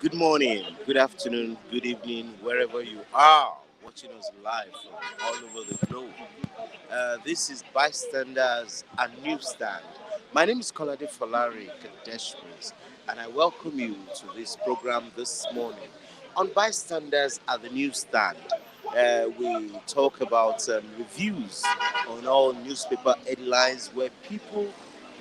Good morning, good afternoon, good evening, wherever you are watching us live from all over the globe. This is Bystanders and Newsstand. My name is Kolade Falari Kadeshmis, and I welcome you to this program this morning. On Bystanders at the Newsstand, we talk about reviews on all newspaper headlines where people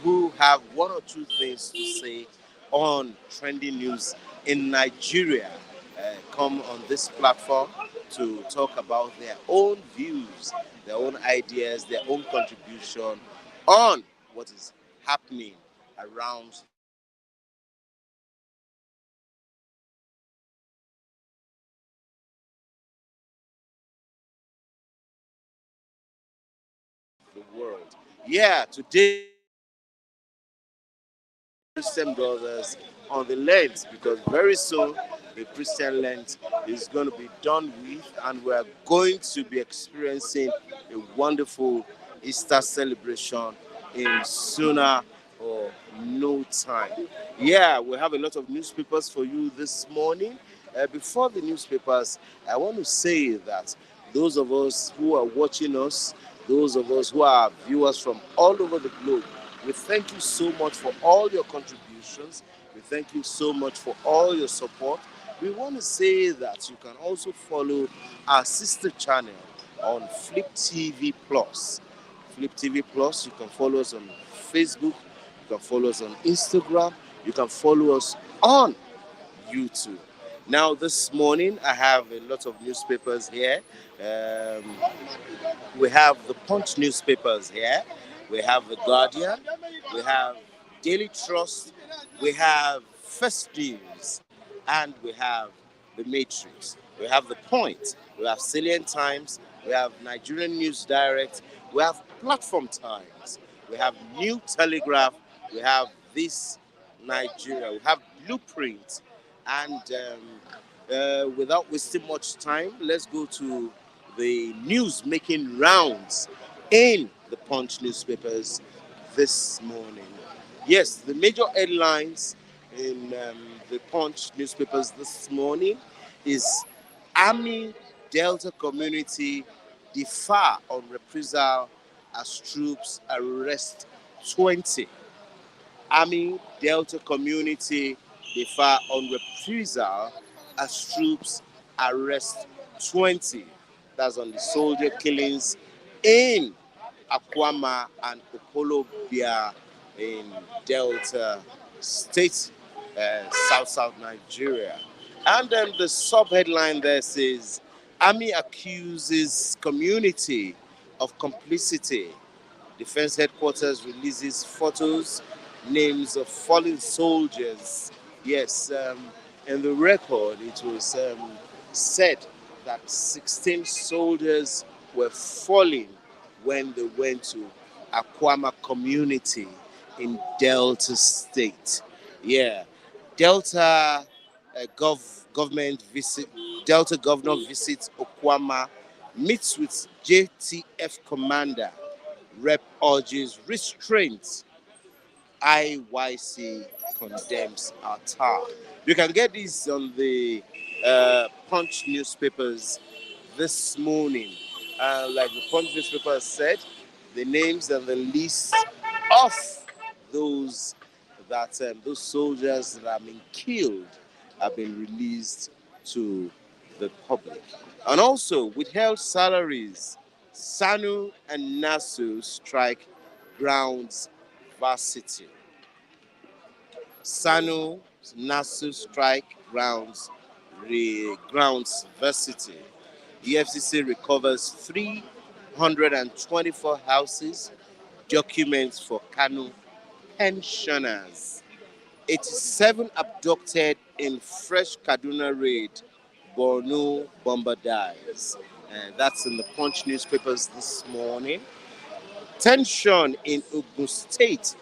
who have one or two things to say on trending news in Nigeria come on this platform to talk about their own views, their own ideas, their own contribution on what is happening around the world. Yeah, today Christian brothers on the Lent, because very soon the Christian Lent is going to be done with, and we are going to be experiencing a wonderful Easter celebration in sooner or no time. Yeah, we have a lot of newspapers for you this morning. Before the newspapers, I want to say that those of us who are watching us, those of us who are viewers from all over the globe, we thank you so much for all your contributions. We thank you so much for all your support. We want to say that you can also follow our sister channel on Flip TV Plus. Flip TV Plus. You can follow us on Facebook. You can follow us on Instagram. You can follow us on YouTube. Now, this morning, I have a lot of newspapers here. Um, we have the Punch newspapers here. We have the Guardian. We have Daily Trust. We have First News. And we have the Matrix. We have the Point. We have Salient Times. We have Nigerian News Direct. We have Platform Times. We have New Telegraph. We have This Nigeria. We have Blueprint. And without wasting much time, let's go to the news making rounds in the Punch newspapers this morning. Yes, the major headlines in the Punch newspapers this morning is Army Delta community defer on reprisal as troops arrest 20. Army Delta community defer on reprisal as troops arrest 20. That's on the soldier killings in Akwama and Okolobia in Delta State, South Nigeria. And then the sub-headline there says, Army accuses community of complicity. Defense headquarters releases photos, names of fallen soldiers. Yes, in the record, it was said that 16 soldiers were falling when they went to Akwama community in Delta State. Yeah, Delta government visit. Delta governor visits Okwama, meets with JTF commander. Rep urges restraint. IYC condemns attack. You can get these on the Punch newspapers this morning. Like the Punch newspaper said, the names and the list of those those soldiers that have been killed have been released to the public. And also, withheld salaries, SANU and NASU strike grounds varsity. SANU, NASU strike grounds varsity. EFCC recovers 324 houses, documents for Kanu pensioners. 87 abducted in fresh Kaduna raid. Borno bomber dies. And that's in the Punch newspapers this morning. Tension in Ogun State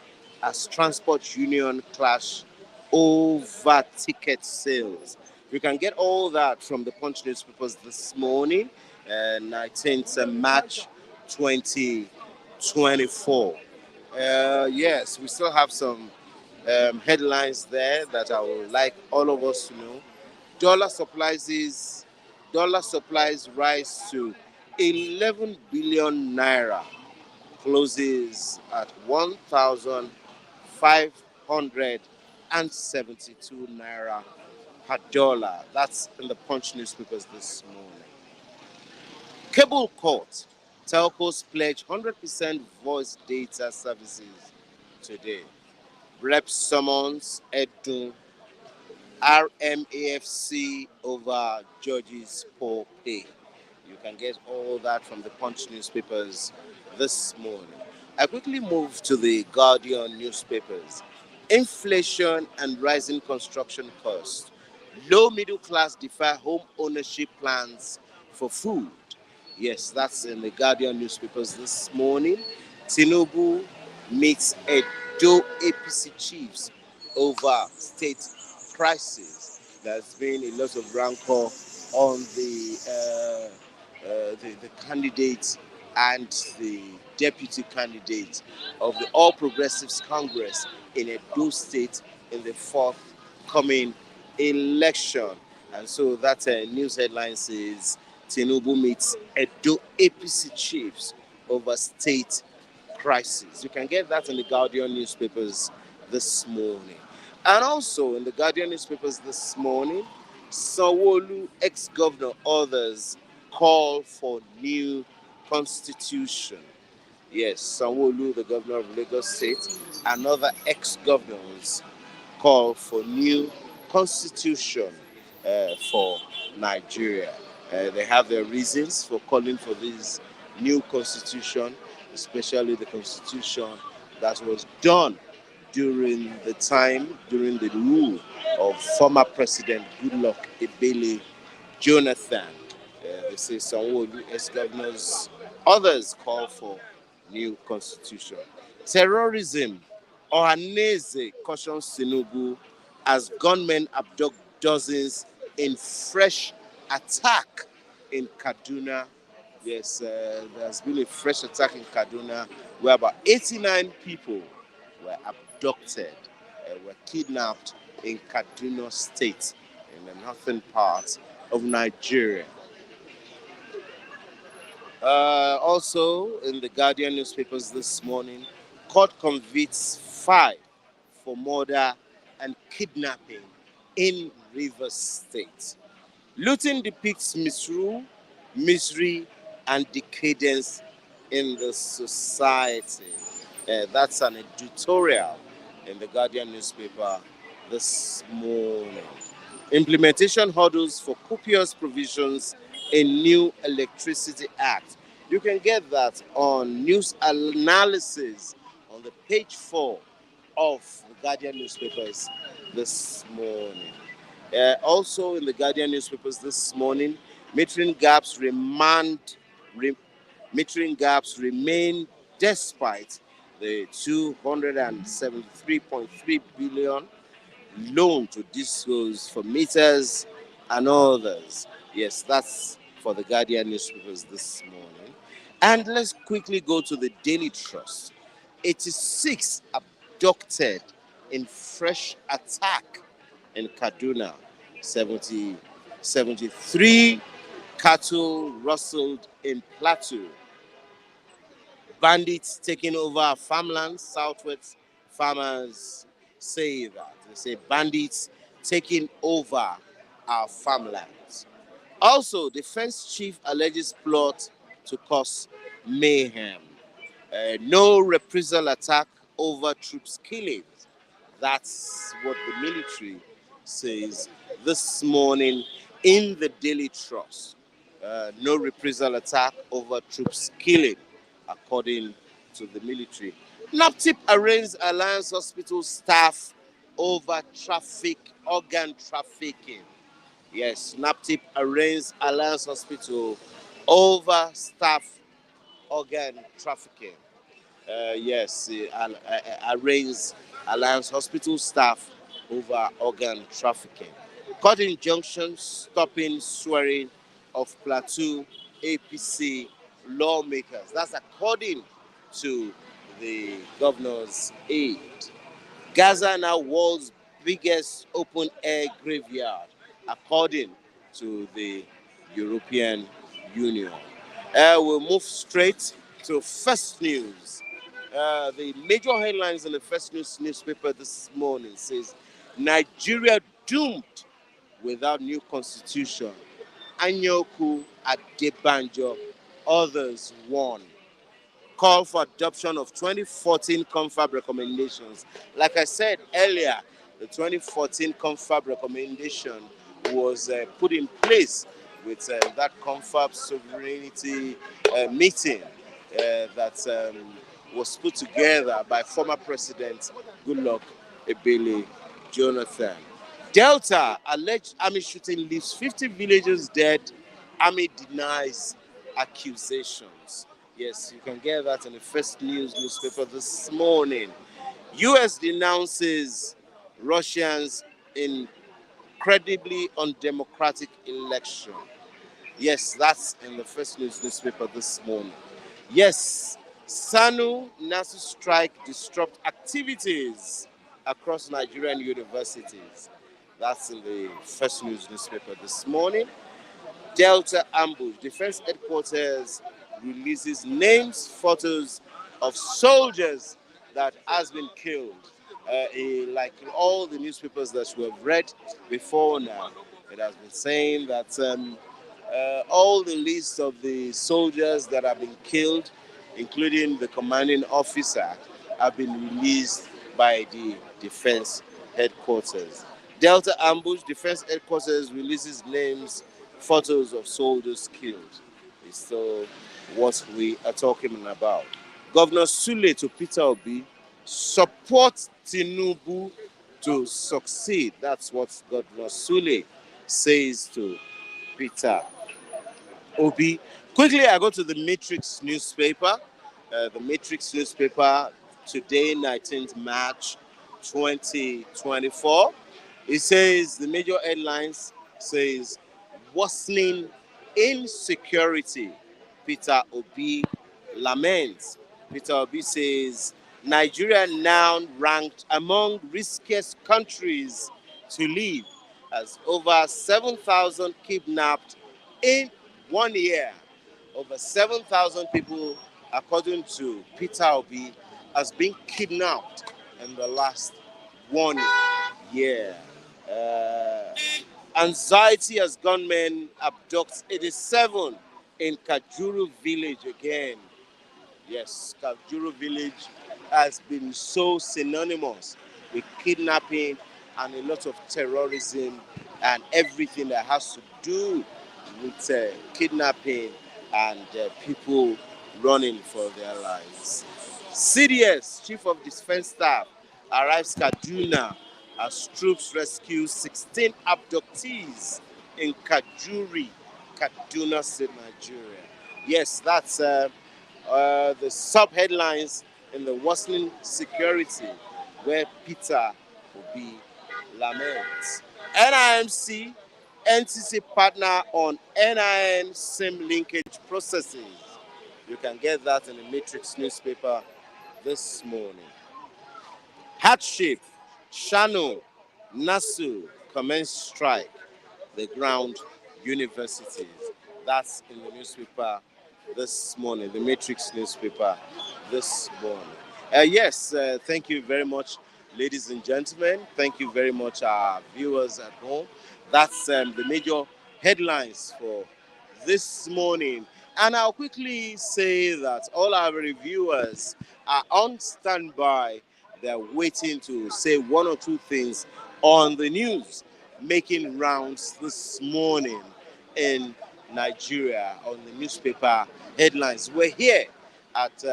as transport union clash over ticket sales. You can get all that from the Punch newspapers this morning, 19th March 2024. Yes, we still have some headlines there that I would like all of us to know. Dollar supplies rise to 11 billion naira, closes at 1,572 naira per dollar. That's in the Punch newspapers this morning. Cable court. Telcos pledge 100% voice data services today. Rep summons Edun RMAFC over George's poor pay. You can get all that from the Punch newspapers this morning. I quickly move to the Guardian newspapers. Inflation and rising construction costs. Low middle class defer home ownership plans for food. Yes, that's in the Guardian newspapers this morning. Tinubu meets Edo APC chiefs over state crisis. There's been a lot of rancor on the candidate and the deputy candidate of the All Progressives Congress in Edo State in the forthcoming election. And so that news headline says Tinubu meets Edo APC chiefs over state crisis. You can get that in the Guardian newspapers this morning. And also in the Guardian newspapers this morning, Sanwo-Olu, ex-governor, others call for new constitution. Yes, Sanwo-Olu, the governor of Lagos State, and other ex-governors call for new constitution for Nigeria. They have their reasons for calling for this new constitution, especially the constitution that was done during the rule of former President Goodluck Ebele Jonathan. They say Sanwo-Olu, ex-governors, others call for new constitution. Terrorism. Ohaneze cautions Tinubu as gunmen abduct dozens in fresh attack in Kaduna. Yes, there's been a fresh attack in Kaduna where about 89 people were abducted, were kidnapped in Kaduna State, in the northern part of Nigeria. Also, in the Guardian newspapers this morning, court convicts 5 for murder and kidnapping in Rivers State. Looting depicts misrule, misery, and decadence in the society. That's an editorial in the Guardian newspaper this morning. Implementation hurdles for copious provisions in new Electricity Act. You can get that on news analysis on the page 4 of the Guardian newspapers this morning. Also in the Guardian newspapers this morning, metering gaps re, metering gaps remain despite the 273.3 billion loan to disclose for meters and others. Yes, that's for the Guardian newspapers this morning. And let's quickly go to the Daily Trust. 86 abducted in fresh attack in Kaduna. 73 cattle rustled in Plateau. Bandits taking over our farmlands. Southwest farmers say that. They say bandits taking over our farmlands. Also, defense chief alleges plot to cause mayhem. No reprisal attack over troops killings. That's what the military says this morning in the Daily Trust. No reprisal attack over troops killing, according to the military. NAPTIP arraigns Alliance Hospital staff over organ trafficking. Yes, NAPTIP arraigns Alliance Hospital over staff organ trafficking. Yes, arraigns Alliance Hospital staff over organ trafficking. Court injunction stopping swearing of Plateau APC lawmakers. That's according to the governor's aide. Gaza now world's biggest open-air graveyard, according to the European Union. We'll move straight to First News. The major headlines in the First News newspaper this morning says, Nigeria doomed without new constitution. Anyoku Adebanjo, others won. Call for adoption of 2014 confab recommendations. Like I said earlier, the 2014 confab recommendation was put in place with that confab sovereignty meeting that was put together by former President Goodluck Ebele Jonathan. Delta, alleged army shooting leaves 50 villagers dead. Army denies accusations. Yes, you can get that in the First News newspaper this morning. US denounces Russians incredibly undemocratic election. Yes, that's in the First News newspaper this morning. Yes, SANU NASU strike disrupt activities across Nigerian universities. That's in the First News newspaper this morning. Delta ambush. Defense headquarters releases names, photos of soldiers that has been killed. Like all the newspapers that we have read before now, it has been saying that all the lists of the soldiers that have been killed including the commanding officer, have been released by the defense headquarters. Delta Ambush Defense Headquarters releases names, photos of soldiers killed. It's still what we are talking about. Governor Sule to Peter Obi, support Tinubu to succeed. That's what Governor Sule says to Peter Obi. Quickly, I go to the Matrix newspaper. The Matrix newspaper today, 19th March 2024. It says the major headlines says worsening insecurity. Peter Obi laments. Peter Obi says Nigeria now ranked among riskiest countries to live as over 7,000 kidnapped in 1 year. Over 7,000 people, according to Peter Obi, has been kidnapped in the last 1 year. Uh, Anxiety as gunmen abduct 87 in Kajuru village again. Yes, Kajuru village has been so synonymous with kidnapping and a lot of terrorism and everything that has to do with kidnapping and people running for their lives. CDS, Chief of Defense Staff, arrives Kaduna as troops rescue 16 abductees in Kajuri, Kaduna State, Nigeria. Yes, that's the sub-headlines in the worsening security where Peter Obi laments. NIMC, NTC partner on NIN SIM linkage processes. You can get that in the Matrix newspaper this morning. Hardship, Shano, Nasu commence strike, the ground universities. That's in the newspaper this morning, the Matrix newspaper this morning. Yes, thank you very much, ladies and gentlemen. Thank you very much, our viewers at home. That's the major headlines for this morning. And I'll quickly say that all our reviewers are on standby. They're waiting to say one or two things on the news making rounds this morning in Nigeria on the newspaper headlines. We're here at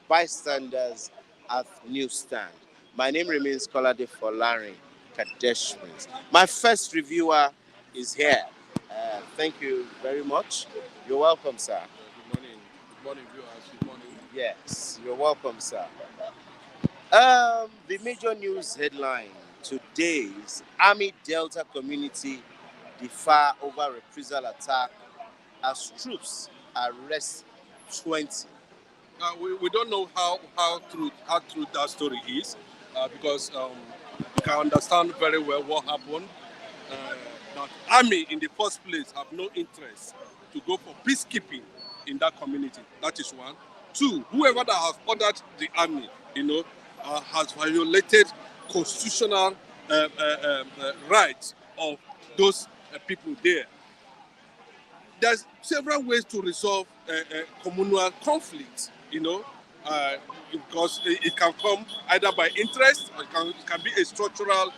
Bystanders at Newsstand. My name remains Kolade Folari Kadesh Prince. My first reviewer is here. Thank you very much. You're welcome, sir. Good morning. Good morning, viewers. Good morning. Yes, you're welcome, sir. The major news headline today is Army Delta community differ over reprisal attack as troops arrest 20. We don't know how true that story is because you can understand very well what happened. That army in the first place have no interest to go for peacekeeping in that community. That is one. Two, whoever that has ordered the army, has violated constitutional rights of those people there. There's several ways to resolve communal conflict, because it can come either by interest, or it can be a structural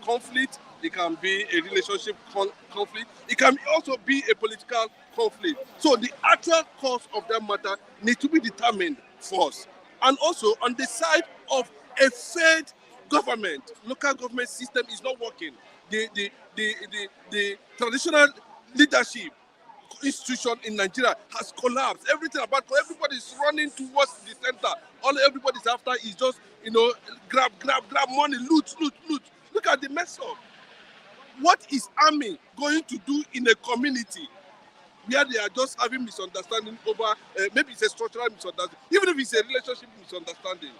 conflict, it can be a relationship conflict, it can also be a political conflict. So the actual cause of that matter needs to be determined first. And also on the side of a failed government, local government system is not working. The traditional leadership institution in Nigeria has collapsed. Everybody is running towards the center. All everybody's after is just, grab money, loot. Look at the mess up. What is army going to do in a community where they are just having misunderstanding over, maybe it's a structural misunderstanding, even if it's a relationship misunderstanding?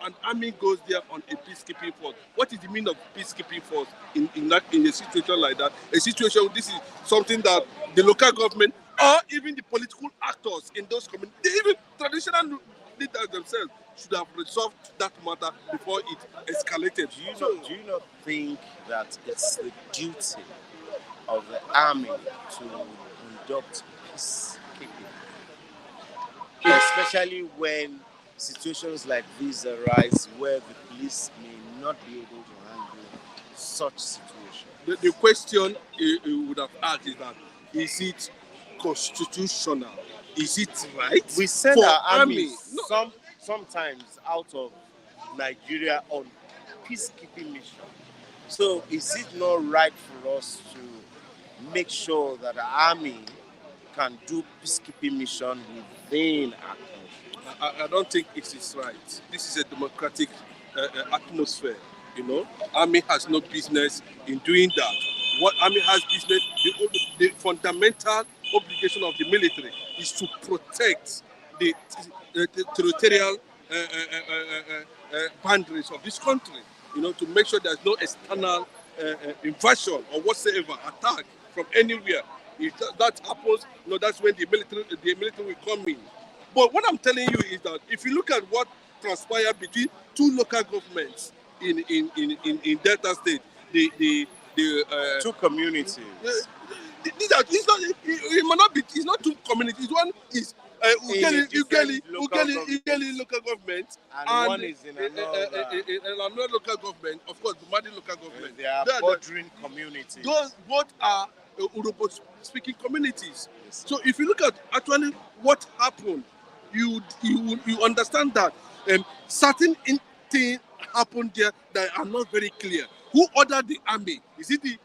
And army goes there on a peacekeeping force. What is the meaning of peacekeeping force in a situation like that? A situation, this is something that the local government or even the political actors in those communities, even traditional leaders themselves, should have resolved that matter before it escalated. Do you not think that it's the duty of the army to conduct peacekeeping? especially when situations like these arise where the police may not be able to handle such situations. The question you would have asked is that, is it constitutional? Is it right We send for our army? armies No, sometimes out of Nigeria on peacekeeping mission. So is it not right for us to make sure that the army can do peacekeeping mission within our country? I don't think it is right. This is a democratic atmosphere. Army has no business in doing that. What army has business, the fundamental obligation of the military is to protect the territorial boundaries of this country. To make sure there's no external invasion or whatsoever attack from anywhere. If that happens, that's when the military will come in. But what I'm telling you is that if you look at what transpired between two local governments in Delta State, the Two communities. these are, it might not be, it's not two communities. One is Ugeli local government, and one is in another local government, of course, the Madi local government. They are bordering communities. Those both are Urhobo speaking communities. Yes. So if you look at actually what happened, you understand that certain things happened there that are not very clear. Who ordered the army? Is it the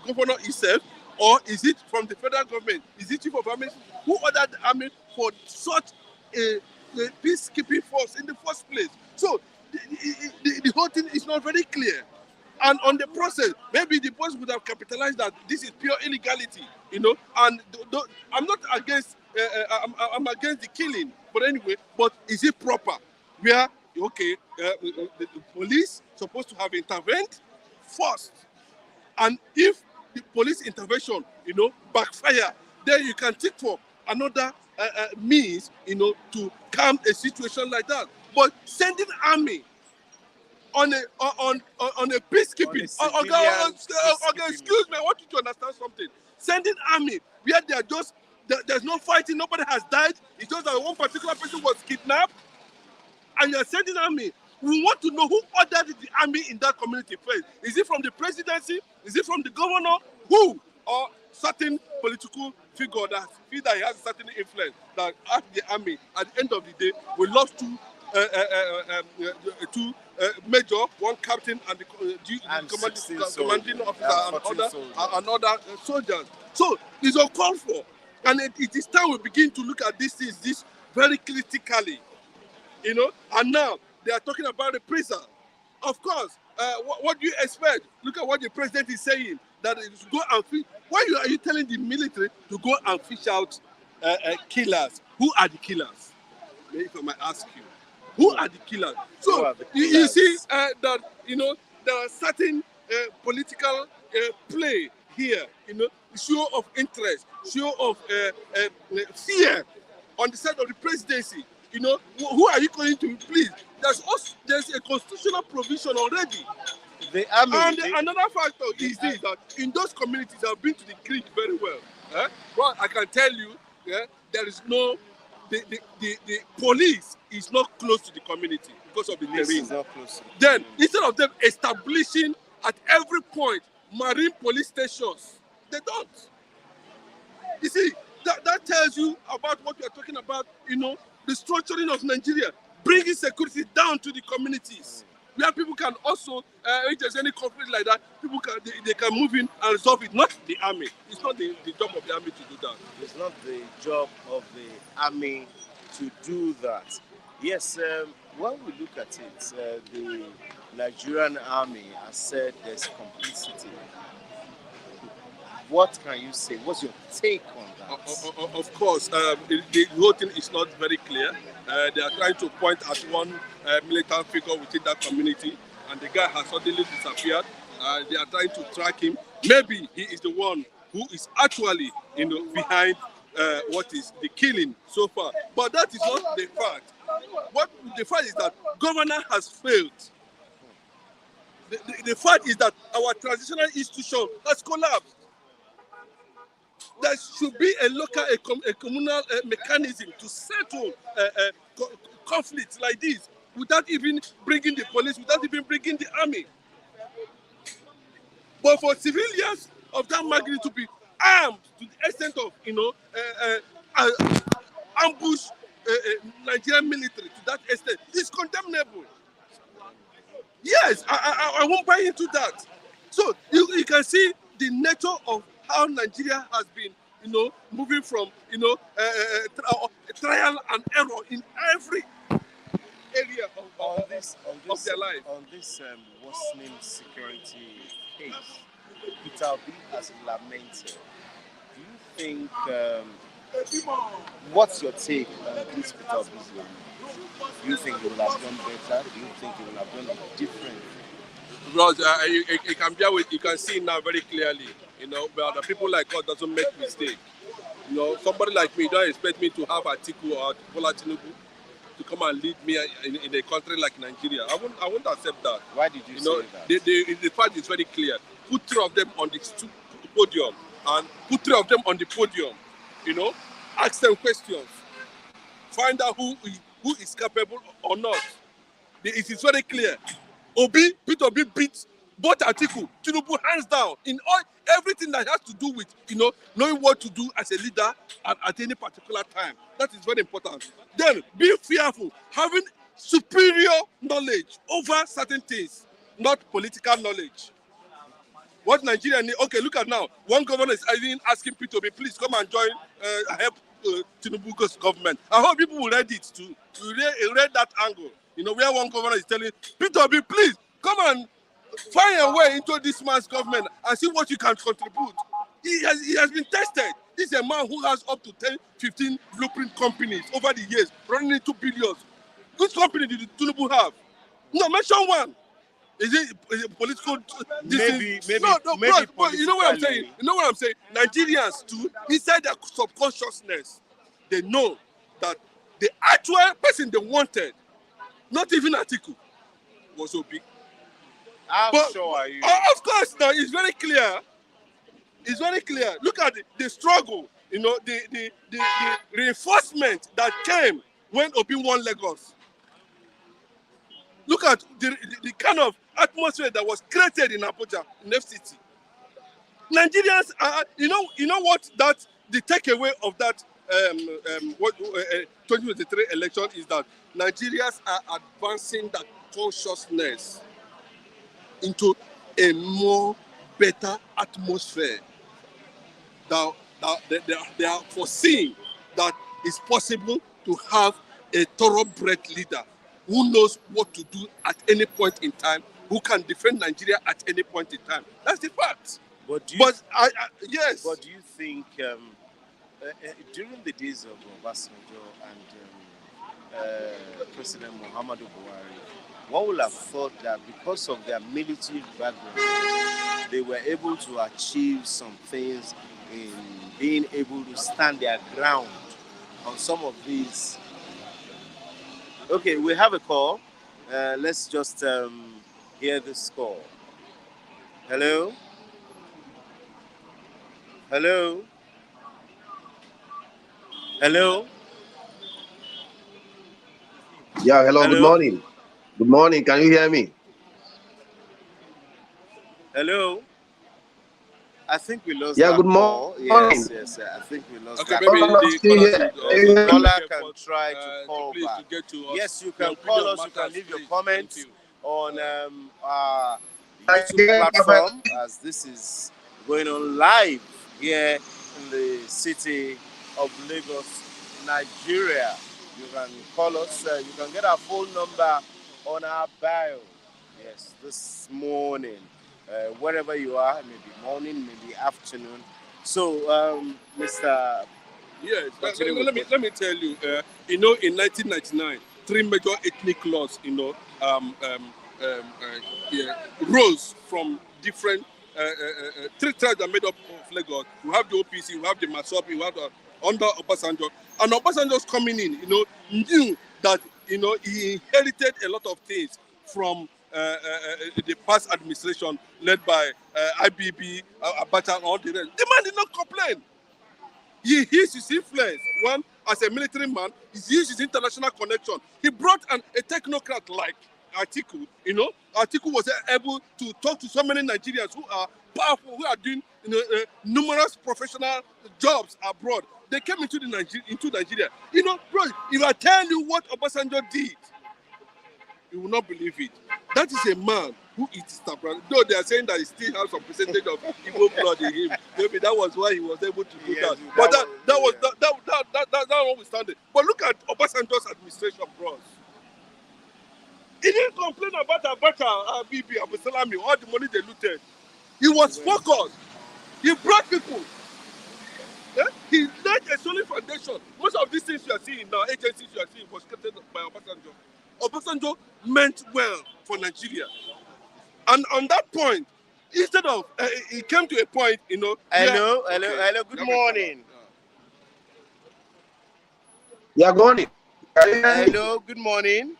governor himself, or is it from the federal government? Is it chief of army? Who ordered the army for such a peacekeeping force in the first place? So the whole thing is not very clear. And on the process, maybe the boss would have capitalized that this is pure illegality, And I'm not against, I'm against the killing, but anyway. But is it proper? Where the police supposed to have intervened first, and if the police intervention, backfire, then you can take for another means, to calm a situation like that. But sending army on a peacekeeping. Okay, excuse me, I want you to understand something. Sending army where there's no fighting, nobody has died. It's just that one particular person was kidnapped, and you're sending army. We want to know who ordered the army in that community first. Is it from the presidency? Is it from the governor? Who? Or certain political figure that feel that he has a certain influence that asked the army? At the end of the day, we lost two major, one captain, and the commanding officer and other soldiers. So it's uncalled for, and it is time we begin to look at this very critically, And now they are talking about reprisal. Of course, what do you expect? Look at what the president is saying, that it is go and fish. Why are you telling the military to go and fish out killers? Who are the killers? If I might ask you. Who are the killers? So you see that there are certain political play here. Show of interest, show of fear on the side of the presidency. Who are you going to please? There's a constitutional provision already. Another factor is this, that in those communities, I've been to the creek very well. Well, I can tell you, there is no. The police is not close to the community because of the terrain. Then, instead of them establishing at every point marine police stations, they don't. You see, that tells you about what we are talking about, the structuring of Nigeria, bringing security down to the communities, where people can also, if there's any conflict like that, people they can move in and resolve it, not the army. It's not the job of the army to do that. It's not the job of the army to do that. Yes, when we look at it, the Nigerian army has said there's complicity. What can you say? What's your take on that? Of course, the whole thing is not very clear. They are trying to point at one militant figure within that community, and the guy has suddenly disappeared. They are trying to track him. Maybe he is the one who is actually, behind what is the killing so far. But that is not the fact. What the fact is that governor has failed. The fact is that our transitional institution has collapsed. there should be a local, a communal mechanism to settle conflicts like this without even bringing the police, without even bringing the army. But for civilians of that magnitude to be armed to the extent of, ambush Nigerian military to that extent is condemnable. Yes, I won't buy into that. So you can see the nature of how Nigeria has been, moving from, trial and error in every area of their life. On this worsening security case, Peter Obi has lamented. Do you think, what's your take on this Peter Obi's lament? Do you think he will have done better? Do you think he will have done it different? Because you can see now very clearly, but the people like us doesn't make mistake. Somebody like me don't expect me to have Atiku or Bola Tinubu to come and lead me in a country like Nigeria. I won't accept that. Why did you say that? The fact is very clear. Put three of them on the podium and put three of them on the podium. Ask them questions. Find out who is capable or not. It is very clear. Peter Obi beats both Atiku, Tinubu hands down in everything that has to do with knowing what to do as a leader at any particular time. That is very important. Then be fearful, having superior knowledge over certain things, not political knowledge. What Nigeria need? Okay, look at now. One governor is even asking Peter Obi, please come and join, help Tinubu's government. I hope people will read it to read that angle. Where one governor is telling Peter Obi, please come and find a way into this man's government and see what you can contribute. He has been tested. This is a man who has up to 10, 15 blueprint companies over the years, running into billions. Which company did Tinubu have? No, mention one. Is it political? Maybe. But you know what I'm saying? Nigerians too, inside their subconsciousness, they know that the actual person they wanted, not even Atiku, was Obi. How sure are you? Of course, now it's very clear. It's very clear. Look at the struggle, the reinforcement that came when Obi won Lagos. Look at the kind of atmosphere that was created in Abuja, in FCT. Nigerians are, you know what the takeaway of that 2023 election is that Nigerians are advancing that consciousness into a more better atmosphere. That they are foreseeing that it's possible to have a thoroughbred leader who knows what to do at any point in time, who can defend Nigeria at any point in time. That's the fact. Yes. But do you think during the days of Obasanjo and President Muhammadu Buhari, one would have thought that because of their military background, they were able to achieve some things in being able to stand their ground on some of these. Okay, we have a call. Let's just hear this call. Hello? Hello? Hello? Yeah, hello, good morning. Good morning, can you hear me? Hello? I think we lost Yeah, that good call. morning. Yes, I think we lost Okay, that maybe call. the Caller can try to call please back. to get to us. Yes, you Your can call opinion us. You can matters, leave your please. comments Thank you. on our YouTube platform, as this is going on live here in the city of Lagos, Nigeria. You can call us. You can get our phone number on our bio. Yes, this morning, wherever you are, maybe morning, maybe afternoon. So, Mr. Yes, let me tell you. In 1999, three major ethnic laws, rose from different three tribes that made up of Lagos. We have the OPC, we have the Masopi, we have the under Obasanjo, and Obasanjo's coming in, knew that he inherited a lot of things from the past administration led by IBB, Abacha, and all the rest. The man did not complain. He used his influence, one, as a military man, he used his international connection. He brought a technocrat like Atiku, Atiku was able to talk to so many Nigerians who are powerful, who are doing numerous professional jobs abroad. They came into Nigeria. Bro, if I tell you what Obasanjo did, you will not believe it. That is a man who eats tabran. Though they are saying that he still has some percentage of evil blood in him. Maybe that was why he was able to do that. But that notwithstanding. But look at Obasanjo's administration, bros. He didn't complain about Abacha, Bibi, Abu Salami, all the money they looted. He was focused. He brought people. He laid a solid foundation. Most of these things you are seeing now, agencies you are seeing, was created by Obasanjo. Obasanjo meant well for Nigeria. And on that point, instead of, he came to a point, Hello, good morning. Yeah, go on. Hello, good morning.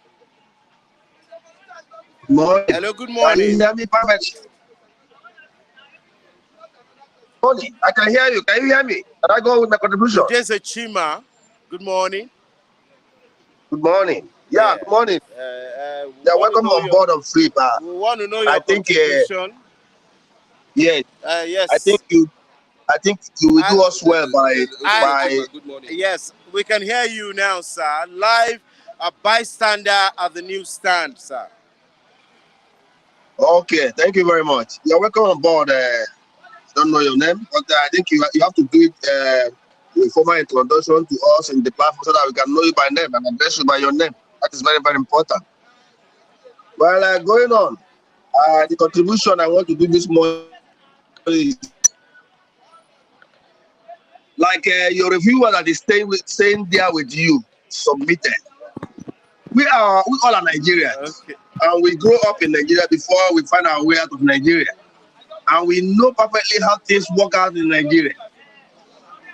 Morning. Hello, good morning. Can you hear me perfectly? Morning. I can hear you. Can you hear me? Can I go with my contribution? There's a Chima. Good morning. Good morning. Yeah, good morning. Welcome on board of Free Bar. We want to know your contribution. Yes. Yes. I think you will do us well by. Yes, we can hear you now, sir. Live, a bystander at the newsstand, sir. Okay, thank you very much. You're welcome on board. Don't know your name, but I think you have to do it a formal introduction to us in the platform so that we can know you by name and address you by your name. That is very, very important. Well, going on, the contribution I want to do this morning is like your reviewer that is staying there with you submitted. We all are Nigerians, okay. And we grow up in Nigeria before we find our way out of Nigeria, and we know perfectly how things work out in Nigeria.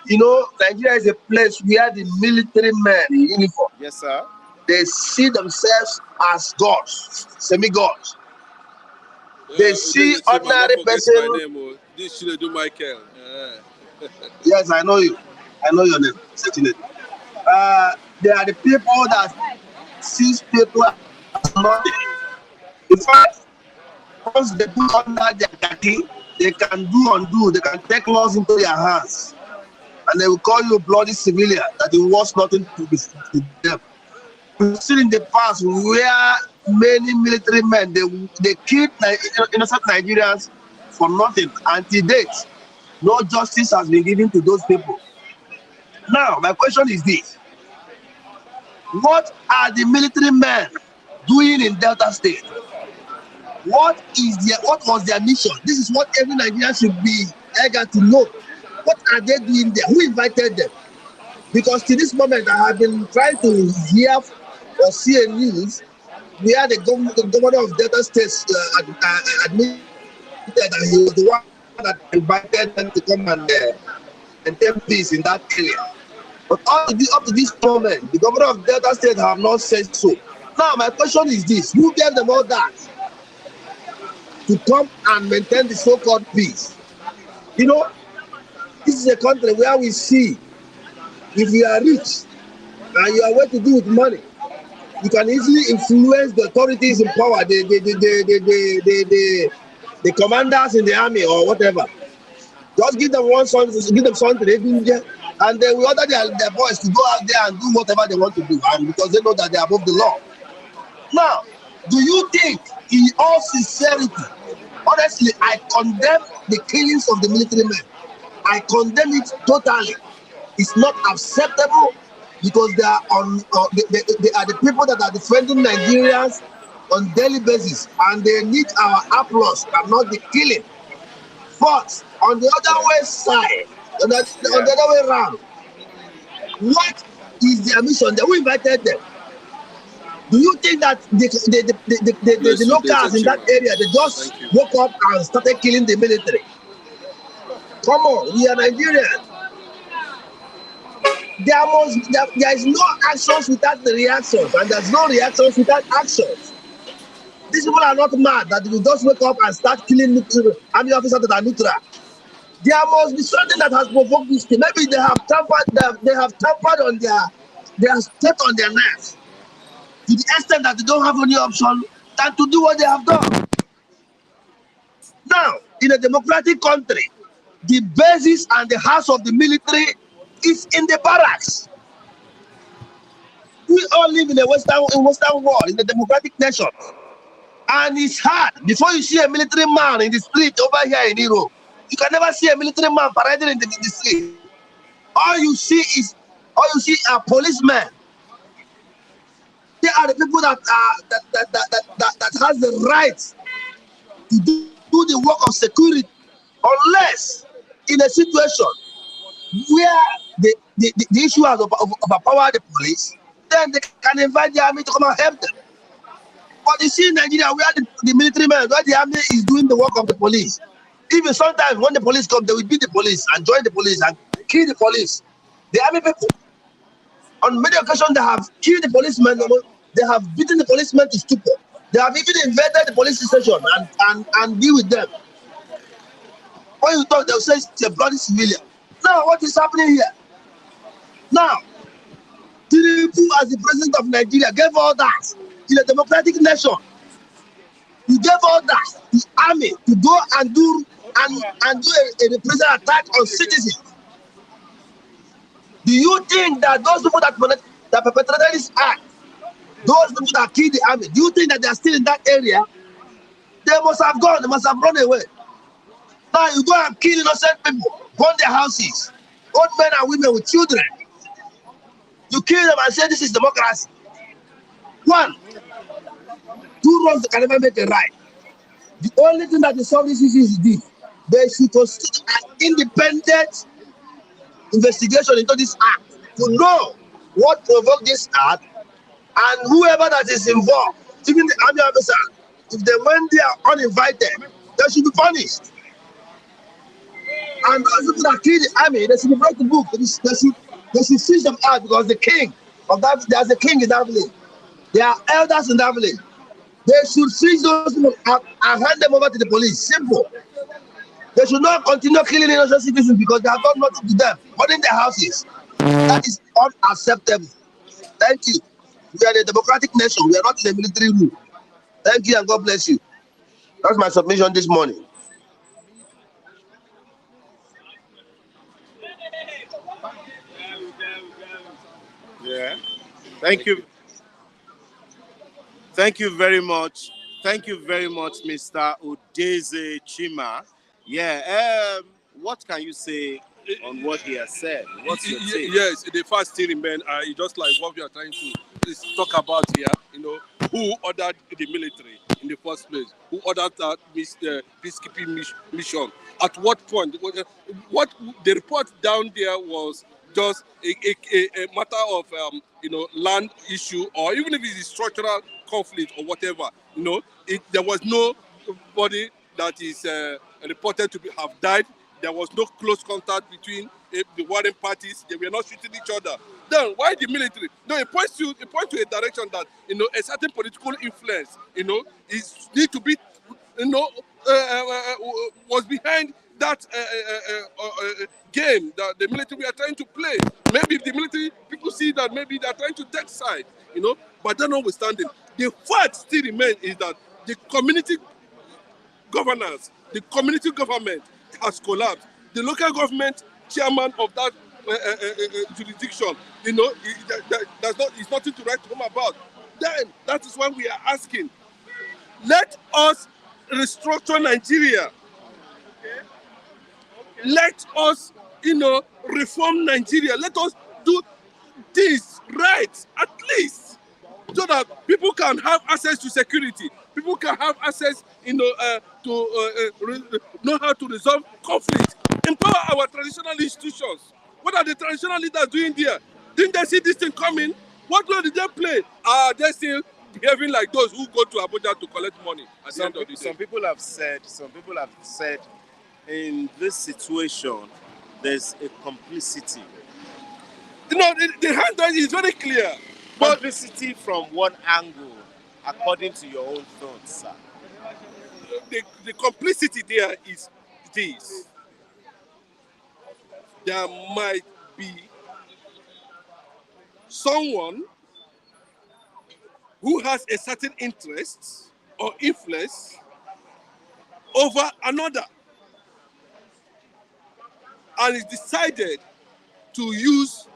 Nigeria is a place where the military men in uniform, yes, sir, they see themselves as gods, semi-gods. They see ordinary person. This should do Michael. Yes, I know you. I know your name. Certainly. They are the people that sees people as nothing. In fact, once they put under their khaki, they can do undo. They can take laws into their hands, and they will call you a bloody civilian that it was nothing to them. We've seen in the past where many military men they killed innocent Nigerians for nothing. Until date, no justice has been given to those people. Now, my question is this: what are the military men doing in Delta State? What was their mission? This is what every Nigerian should be eager to know. What are they doing there? Who invited them? Because to this moment, I have been trying to hear or see a news where the governor of Delta State admitted that he was the one that invited them to come and take peace in that area. But up to this moment, the governor of Delta State have not said so. Now, my question is this: who gave them all that to come and maintain the so-called peace? This is a country where we see if you are rich and you are well to do with money, you can easily influence the authorities in power, the commanders in the army or whatever. Just give them something they do, and they will order their boys to go out there and do whatever they want to do, and because they know that they are above the law. Now, do you think, in all sincerity, honestly, I condemn the killings of the military men? I condemn it totally. It's not acceptable because they are they are the people that are defending Nigerians on daily basis, and they need our applause and not the killing. But on the other way side, on the other way around, what is their mission? Who invited them? Do you think that the locals in that area, they just woke up and started killing the military? Come on, we are Nigerians. There is no actions without the reactions, and there's no reactions without actions. These people are not mad that they will just wake up and start killing army officers that are neutral. There must be something that has provoked this thing. Maybe they have tampered. They have tampered on their. They have stepped on their nerves to the extent that they don't have any option than to do what they have done. Now, in a democratic country, the basis and the house of the military is in the barracks. We all live in a Western world, in a democratic nation. And it's hard. Before you see a military man in the street over here in Europe, you can never see a military man parading in the street. All you see are policemen. They are the people that has the right to do the work of security, unless in a situation where the issue has overpowered the police, then they can invite the army to come and help them. But you see in Nigeria, where the military men, where the army is doing the work of the police. Even sometimes when the police come, they will beat the police and join the police and kill the police. The army people, on many occasions, they have killed the policemen. They have beaten the policemen to stupor. They have even invaded the police station and deal with them. When you talk, they'll say it's a bloody civilian. Now, what is happening here? Now, Tinubu, as the president of Nigeria, gave all that in a democratic nation. You gave all that to the army to go and do a reprisal attack on citizens. Do you think that those people that perpetrated this act, those people that killed the army, do you think that they are still in that area? They must have gone. They must have run away. Now you go and kill innocent people, burn their houses, old men and women with children. You kill them and say this is democracy. One, two wrongs can never make a right. The only thing that will solve this issue is this: they should constitute an independent investigation into this act to know what provoked this act, and whoever that is involved, even the army officer, if they went there uninvited, they should be punished. And those people that kill the army, they should be brought to book. They should fish them out, because the king of that, there's a king in that village. There are elders in that village. They should freeze those people and hand them over to the police. Simple. They should not continue killing innocent citizens because they have done nothing to them, burning their houses. That is unacceptable. Thank you. We are a democratic nation. We are not in a military rule. Thank you and God bless you. That's my submission this morning. Yeah. Thank you. Thank you very much. Thank you very much, Mr. Udeze Chima. Yeah. What can you say on what he has said? What's your take? Yes, the fact still remains. It's just like what we are trying to talk about here. Who ordered the military in the first place? Who ordered that peacekeeping mission? At what point? What the report down there was just a matter of land issue, or even if it's a structural conflict or whatever. There was nobody that is reported to have died. There was no close contact between the warring parties. They were not shooting each other. Then why the military? No, it points to a direction that a certain political influence is need to be was behind that game that the military we are trying to play. Maybe if the military people see that maybe they are trying to take side, but then notwithstanding, the fact still remains is that the community governance, the community government has collapsed. The local government chairman of that jurisdiction, it's nothing to write home about. Then that is why we are asking, let us restructure Nigeria. Let us, reform Nigeria. Let us do this right, at least, so that people can have access to security. People can have access, to know how to resolve conflict. Empower our traditional institutions. What are the traditional leaders doing there? Didn't they see this thing coming? What role did they play? Are they still behaving like those who go to Abuja to collect money at the end of the day? Some people have said in this situation there's a complicity. The handwriting is very clear. But Complicity from one angle, according to your own thoughts, sir. The complicity there is this. there might be someone who has a certain interest or influence over another and is decided to use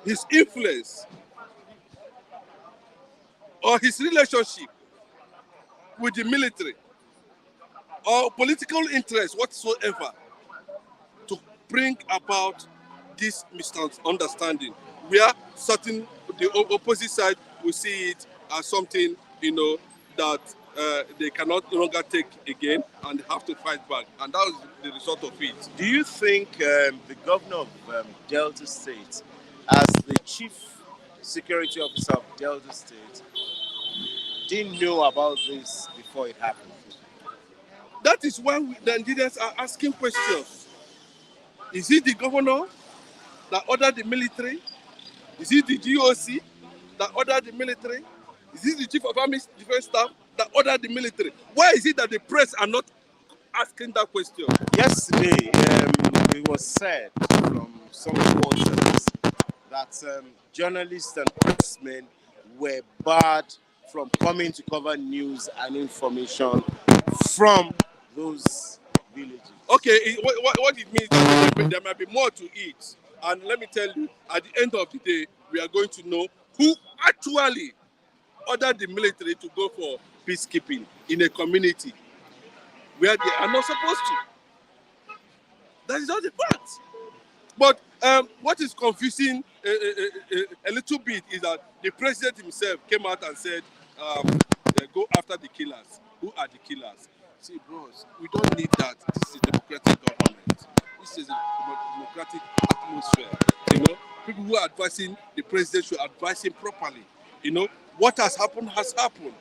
his influence or his relationship with the military or political interest whatsoever to bring about this misunderstanding where certain the opposite side will see it as something that they cannot no longer take again and they have to fight back, and that was the result of it. Do you think the governor of Delta State, as the chief security officer of Delta State, didn't know about this before it happened? That is why the Nigerians are asking questions. Is it the governor that ordered the military? Is it the GOC that ordered the military? Is it the chief of army defense staff that ordered the military? Why is it that the press are not asking that question? Yesterday, it was said from some reporters that journalists and pressmen were barred from coming to cover news and information from those villages. Okay, what it means is there might be more to it. And let me tell you, at the end of the day, we are going to know who actually ordered the military to go for peacekeeping in a community where they are not supposed to. That is not the fact. But what is confusing a little bit is that the president himself came out and said, go after the killers. Who are the killers? See, bros, we don't need that. This is a democratic government. This is a democratic atmosphere. People who are advising the president should advise him properly. What has happened has happened.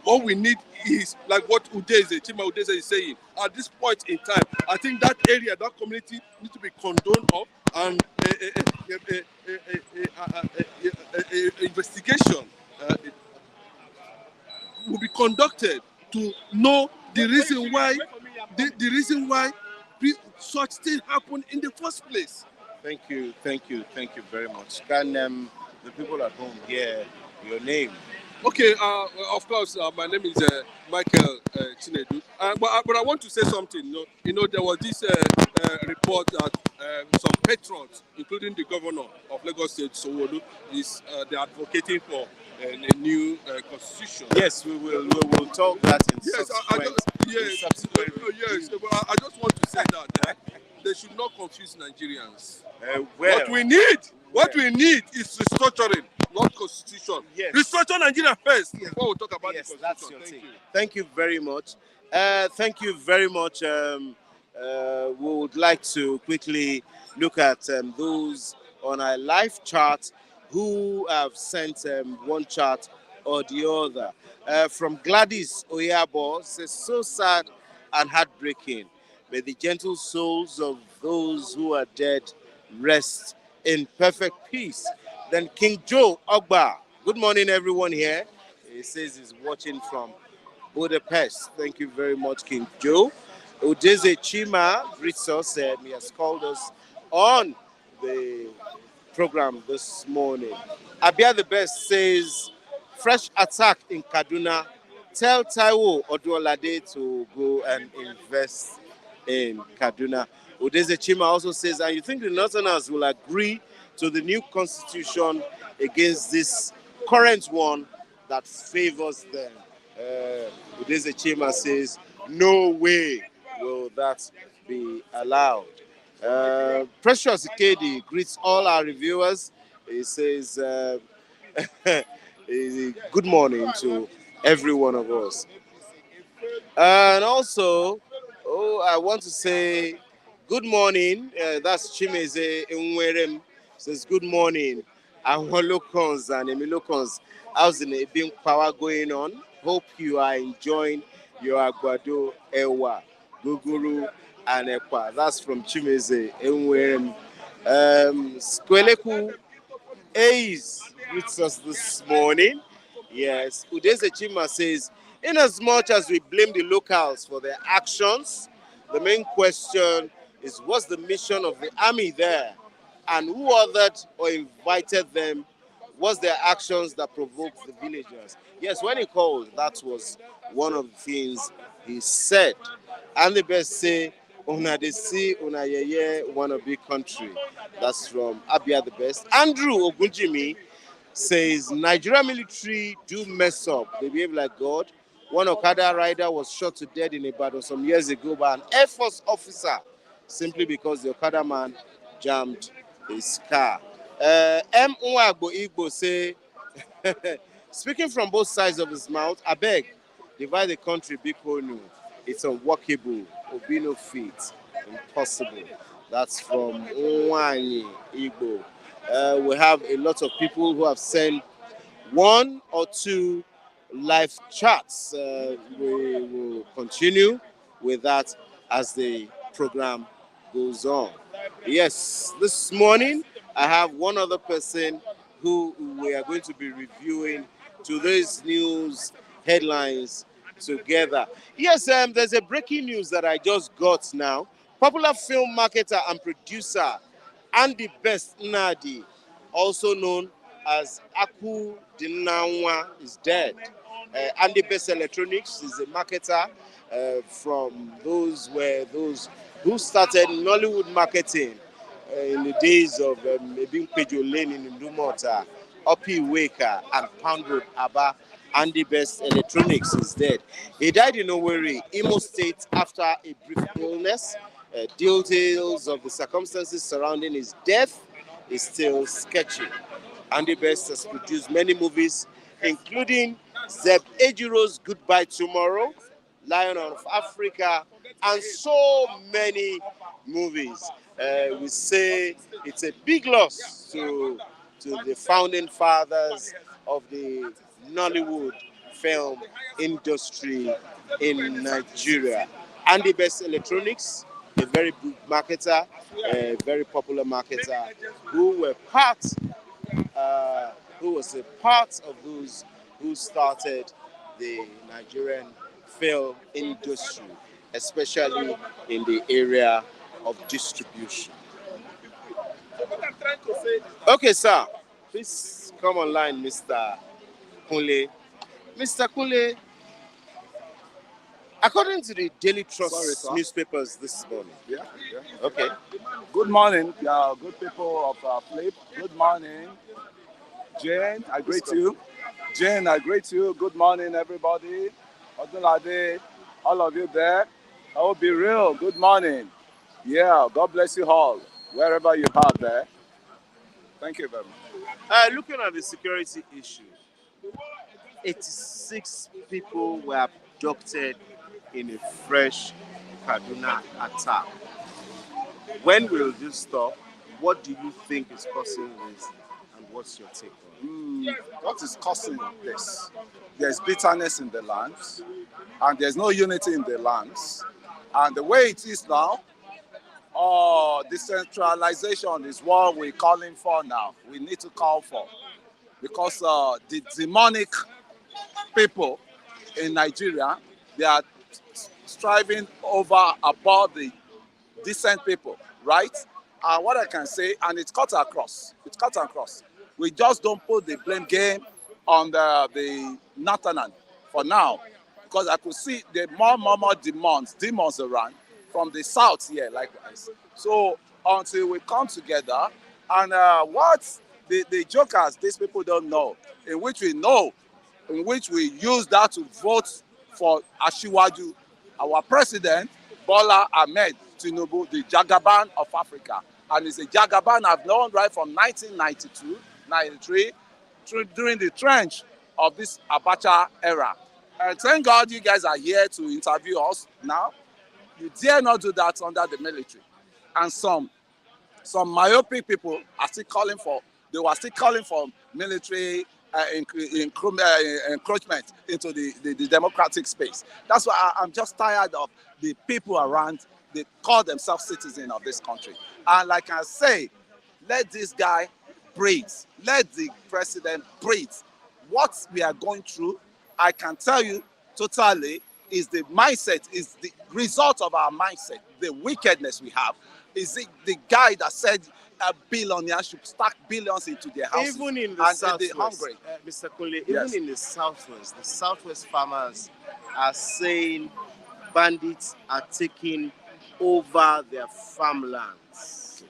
All we need is like what Chima Udeze is saying. At this point in time, I think that area, that community needs to be condoned of, and investigation will be conducted to know the reason why such things happen in the first place. Thank you very much. Can the people at home hear your name? Okay, of course, my name is Michael Chinedu. But I want to say something. There was this report that some patrons, including the governor of Lagos State, Sowolu, they're advocating for a new constitution. Yes, we will talk that in subsequent. Yes. But I just want to say that they should not confuse Nigerians. What we need is restructuring, not constitution. Yes. Restructure Nigeria first before we talk about the constitution. That's your thing. Thank you very much. Thank you very much. We would like to quickly look at those on our live chat who have sent one chat or the other. From Gladys Oyabo, says, so sad and heartbreaking. May the gentle souls of those who are dead rest in perfect peace. Then King Joe Ogba, good morning everyone here. He says he's watching from Budapest. Thank you very much, King Joe. Udeze Chima greets us. He has called us on the program this morning. Abia the Best says, fresh attack in Kaduna. Tell Taiwo Oduolade to go and invest in Kaduna. Udeze Chima also says, and you think the Northerners will agree to the new constitution against this current one that favors them? Udeze Chima says, no way will that be allowed. Precious Ikedi greets all our reviewers. He says, good morning to every one of us. And also, I want to say good morning. That's Chimeze Nwerem. Says good morning. Awolokons and Emilokons. How's the being power going on? Hope you are enjoying your Agbado, Ewa, Guguru, and Ekwa. That's from Chimeze Nwerem. Skweleku Ace greets us this morning. Yes, Udeze Chima says, in as much as we blame the locals for their actions, the main question is what's the mission of the army there, and who ordered or invited them? What's their actions that provoked the villagers? Yes, when he called, that was one of the things he said. And the best say, Una de see, una yeye, wanna be country. That's from Abia the best. Andrew Ogunjimi says Nigeria military do mess up. They behave like God. One Okada rider was shot to death in Ibadan some years ago by an Air Force officer simply because the Okada man jammed his car. M. Nwagbo Igbo say, speaking from both sides of his mouth, I beg, divide the country, Bikonu. It's unworkable. Obino feet. Impossible. That's from Nwanyi Igbo. We have a lot of people who have sent one or two live chats. We will continue with that as the program goes on. Yes, this morning I have one other person who we are going to be reviewing today's news headlines together. Yes, there's a breaking news that I just got now. Popular film marketer and producer Andy Best Nadi, also known as Aku Dinawa, is dead. Andy Best Electronics is a marketer from those who started Nollywood marketing in the days of Ebin Pejo Lane in Ndumota, Opi Weka, and Pound Road Aba. Andy Best Electronics is dead. He died in Owerri, Imo State, after a brief illness. Details of the circumstances surrounding his death is still sketchy. Andy Best has produced many movies, including Zeb Ejiro's Goodbye Tomorrow, Lion of Africa, and so many movies. We say it's a big loss to the founding fathers of the Nollywood film industry in Nigeria. Andy Best Electronics, a very big marketer, a very popular marketer, who was a part of those who started the Nigerian film industry, especially in the area of distribution. Okay, sir, please come online, Mr. Kunle. Mr. Kunle, according to the Daily Trust newspapers this morning. Yeah. Okay. Good morning, good people of Flip. Good morning. Jane, I greet you. Jane, I greet you. Good morning, everybody. Odunlade, all of you there. I will be real. Good morning. Yeah, God bless you all, wherever you are there. Thank you very much. Looking at the security issue, 86 people were abducted in a fresh Kaduna attack. When will this stop? What do you think is causing this, and what's your take on it? What is causing this? There's bitterness in the lands, and there's no unity in the lands. And the way it is now, decentralization is what we're calling for now. We need to call for. Because the demonic people in Nigeria, they are striving over above the decent people, right? What I can say, and it's cut across. We just don't put the blame game on the Nathanan for now, because I could see the more demons around from the south here, likewise. So until we come together, and what the jokers, these people don't know, in which we use that to vote for Ashiwaju, our president, Bola Ahmed Tinubu, the Jagaban of Africa. And it's a Jagaban I've known right from 1992, 93, during the trench of this Abacha era. And thank God you guys are here to interview us now. You dare not do that under the military. And some myopic people are still calling for, they were still calling for military encroachment into the democratic space. That's why I'm just tired of the people around, they call themselves citizens of this country. And like I say, let this guy breathe. Let the president breathe. What we are going through, I can tell you totally, is the mindset, is the result of our mindset, the wickedness we have. Is it the guy that said a billionaire should stack billions into their houses? Even in the and southwest, the hungry. Mr. Kunle, Yes. even in the southwest farmers are saying bandits are taking over their farmlands.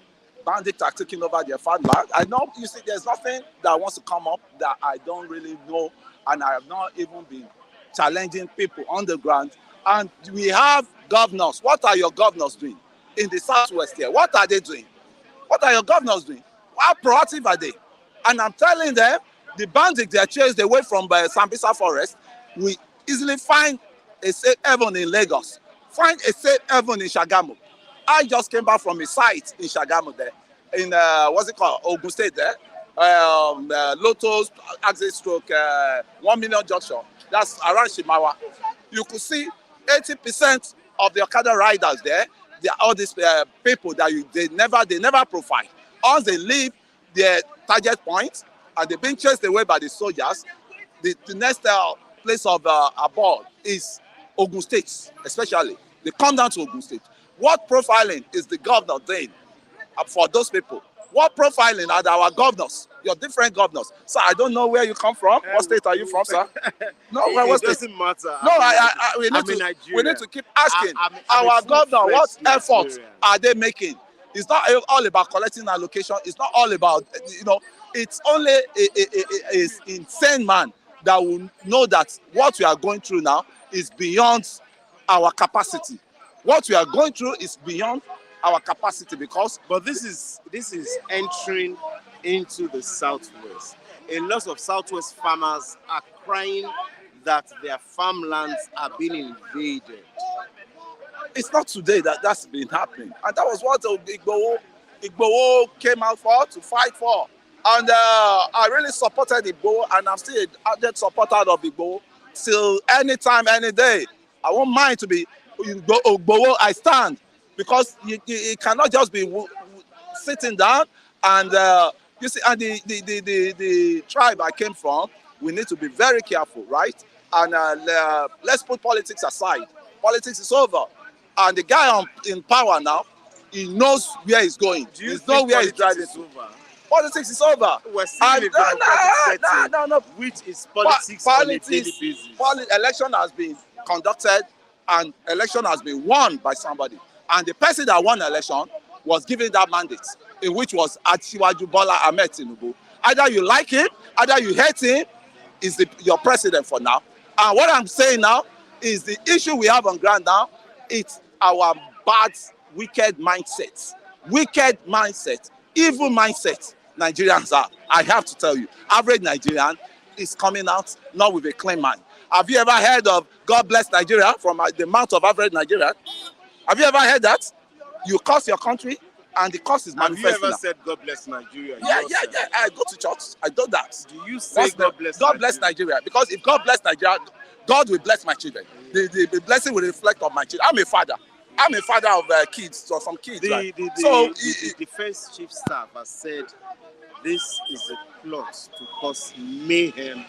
Bandits are taking over their farmland. I know, you see, there's nothing that wants to come up that I don't really know, and I have not even been challenging people on the ground. And we have governors. What are your governors doing in the southwest here? What are they doing? What are your governors doing? How proactive are they? And I'm telling them, the bandits they are chased away from Sambisa Forest, we easily find a safe haven in Lagos, find a safe haven in Shagamu. I just came back from a site in Shagamu there, in what's it called, Ogun State there, Lotos, Axis Stroke, 1 million junction. That's around Shimawa. You could see 80% of the Okada riders there. They are all these people that they never profile. Once they leave their target point and they're being chased away by the soldiers, the next place of abode is Ogun State, especially. They come down to Ogun State. What profiling is the governor doing for those people? What profiling are our governors, your different governors? Sir, I don't know where you come from. What state are you from, sir? No, what state? It doesn't matter. No, we need to keep asking our governor what efforts are they making. It's not all about collecting allocation. It's not all about, it's only a insane man that will know that what we are going through now is beyond our capacity. What we are going through is beyond our capacity, because this is entering into the southwest. A lot of southwest farmers are crying that their farmlands are being invaded. It's not today that's been happening, and that was what Igboho came out for, to fight for. And I really supported Igboho, and I'm still a ardent supporter of Igboho till any time, any day. I won't mind to be Igboho. I stand, because you cannot just be sitting down and you see. And the tribe I came from, we need to be very careful, right? And let's put politics aside. Politics is over, and the guy in power now, he knows where he's going. Do you He think knows where he's politics driving is over? Politics is over. We're still in a democratic setting, no. which is politics on a daily basis. Election has been conducted, and election has been won by somebody. And the person that won the election was given that mandate, in which was Asiwaju Bola Ahmed Tinubu. Either you like him, either you hate him, is your president for now. And what I'm saying now is the issue we have on ground now, it's our bad, wicked mindset. Wicked mindset, evil mindset Nigerians are. I have to tell you, average Nigerian is coming out not with a clean mind. Have you ever heard of God bless Nigeria from the mouth of average Nigerian? Have you ever heard that? You curse your country and the curse is manifesting. Have you ever said God bless Nigeria? Yeah. I go to church. I do that. Do you say God bless Nigeria? Because if God bless Nigeria, God will bless my children. The blessing will reflect on my children. I'm a father of kids, so some kids. The defense chief staff has said this is a plot to cause mayhem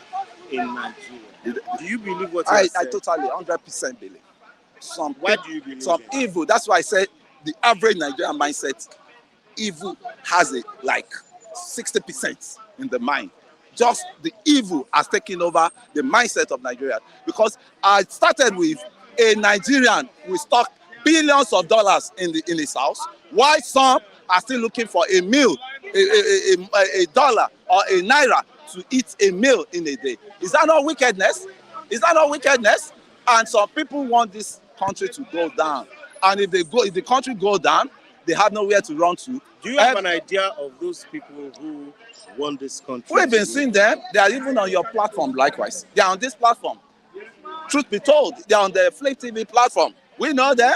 in Nigeria. Do you believe what you said? I totally 100% believe. Why do you believe some that? Evil? That's why I said the average Nigerian mindset, evil has it like 60% in the mind. Just the evil has taken over the mindset of Nigeria. Because I started with a Nigerian who stock billions of dollars in his house, while some are still looking for a meal, a dollar or a naira to eat a meal in a day. Is that not wickedness? Is that not wickedness? And some people want this country to go down. And if the country go down, they have nowhere to run to. Do you have an idea of those people who want this country? We've been seeing them. They are even on your platform likewise. They are on this platform. Truth be told, they are on the Flake TV platform. We know them.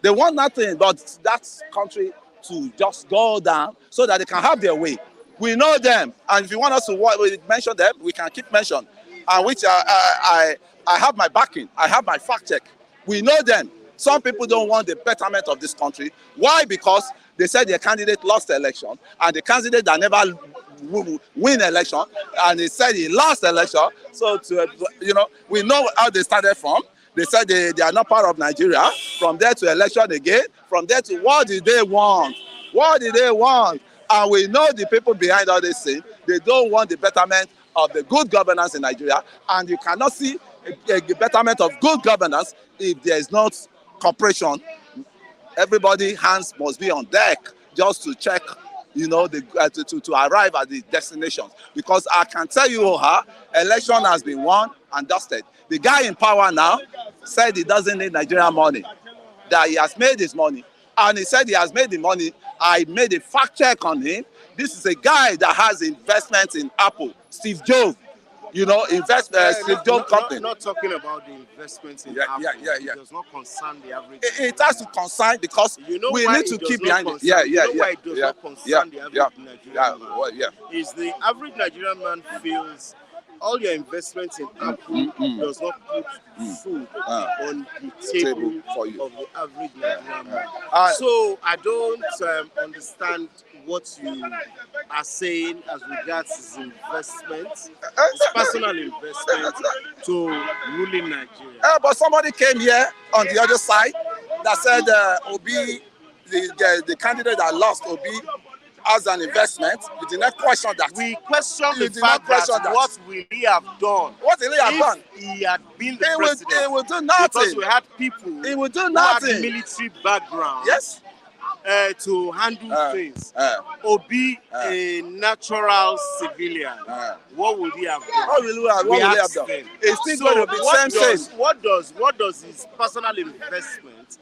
They want nothing but that country to just go down so that they can have their way. We know them. And if you want us to mention them, we can keep mentioning. And which I have my backing. I have my fact check. We know them. Some people don't want the betterment of this country. Why? Because they said their candidate lost the election, and the candidate that never win election, and he said he lost the election. So we know how they started from. They said they are not part of Nigeria. From there to election again. From there to what did they want? What did they want? And we know the people behind all this thing. They don't want the betterment of the good governance in Nigeria. And you cannot see a betterment of good governance if there is not cooperation. Everybody hands must be on deck just to check, you know, to arrive at the destination. Because I can tell you, election has been won and dusted. The guy in power now said he doesn't need Nigerian money, that he has made his money. And he said he has made the money. I made a fact check on him. This is a guy that has investments in Apple, Steve Jobs. You know, Steve Jobs company. Not talking about the investments in Apple. It does not concern the average. It has to concern because we need to keep behind it. Why it does not concern the average Nigerian man? Is the average Nigerian man feels all your investments in Apple does not put food on the table for you of the average Nigerian man. So I don't understand what you are saying as regards his investments, his personal investment to ruling Nigeria. But somebody came here on the other side that said Obi, the candidate that lost, Obi, as an investment. We did not question that. We question the fact that what will he have done? What will he have done? He had been the president. He will do nothing. Because we had people he will do who nothing. had military background. Yes. To handle things. Obi, a natural civilian. What would he have done? What will he have done? It's still going to be the same. What does his personal investment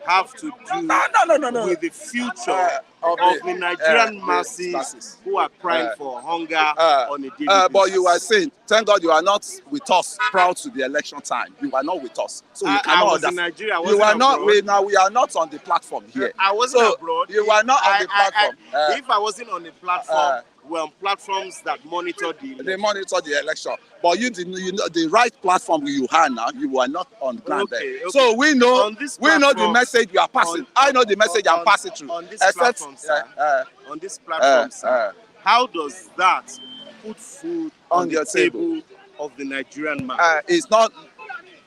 have to do with the future of the Nigerian masses who are crying for hunger on a daily basis? But you are saying, thank God you are not with us proud to the election time. You are not with us. So you cannot. I was in Nigeria. You are not. We are not on the platform here. I wasn't abroad. You are not on the platform. If I wasn't on the platform, we're on platforms that monitor the election. They monitor the election. But you know the right platform you have now, you are not on ground there. Okay. So we know the message you are passing. I know the message I'm passing through. On this platform, sir, how does that put food on the table of the Nigerian man? It's not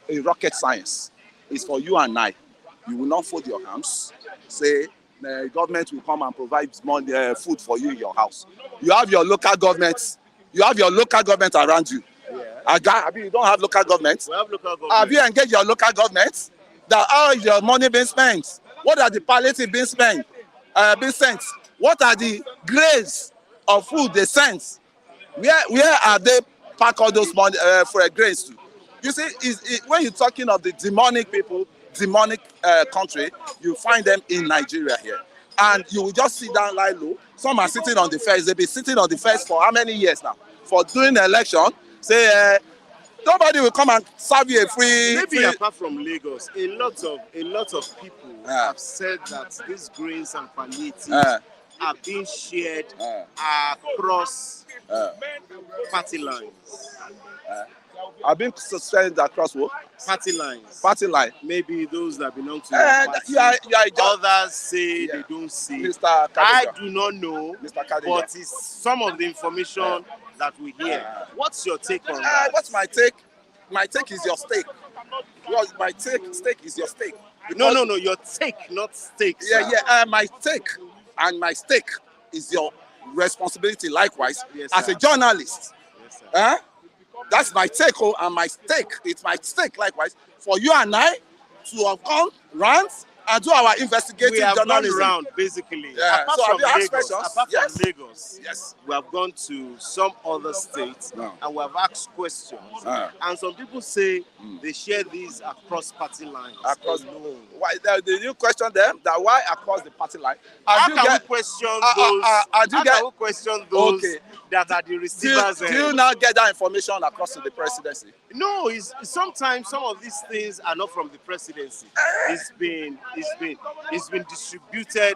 a rocket science. It's for you and I. You will not fold your hands. Say the government will come and provide money, food for you in your house. You have your local government. You have your local government around you. Yeah. You don't have local government. We have local government. Have you engaged your local government? How is your money being spent? What are the palliative being spent? Being sent? What are the grades of food they send? Where are they pack all those money for grains to? You see, when you're talking of the demonic people, demonic country, you find them in Nigeria here. And you will just sit down, lie low. Some are sitting on the fence. They've been sitting on the fence for how many years now? For doing the election, say nobody will come and serve you a free. Maybe apart from Lagos, a lot of people have said that these grains and palliatives are being shared across party lines. I've been suspended across what? Party lines. Party line. Maybe those that belong to your party. Others say they don't see. Mr. I do not know, Mr. but it's some of the information that we hear. What's your take on that? What's my take? My take is your stake. My stake is your stake. No, your take, not stake. Yeah. My take and my stake is your responsibility likewise as a journalist. Yes, sir. That's my take, and my stake. It's my stake, likewise, for you and I to have gone round and do our investigative journalism. We have gone round, basically. Yeah. Apart from Lagos, yes, we have gone to some other states and we have asked questions. And some people say they share these across party lines. Why? Did you question them? That why across the party line? How can we question those that are the receivers? Do you now get that information across to the presidency? No, sometimes some of these things are not from the presidency. It's been distributed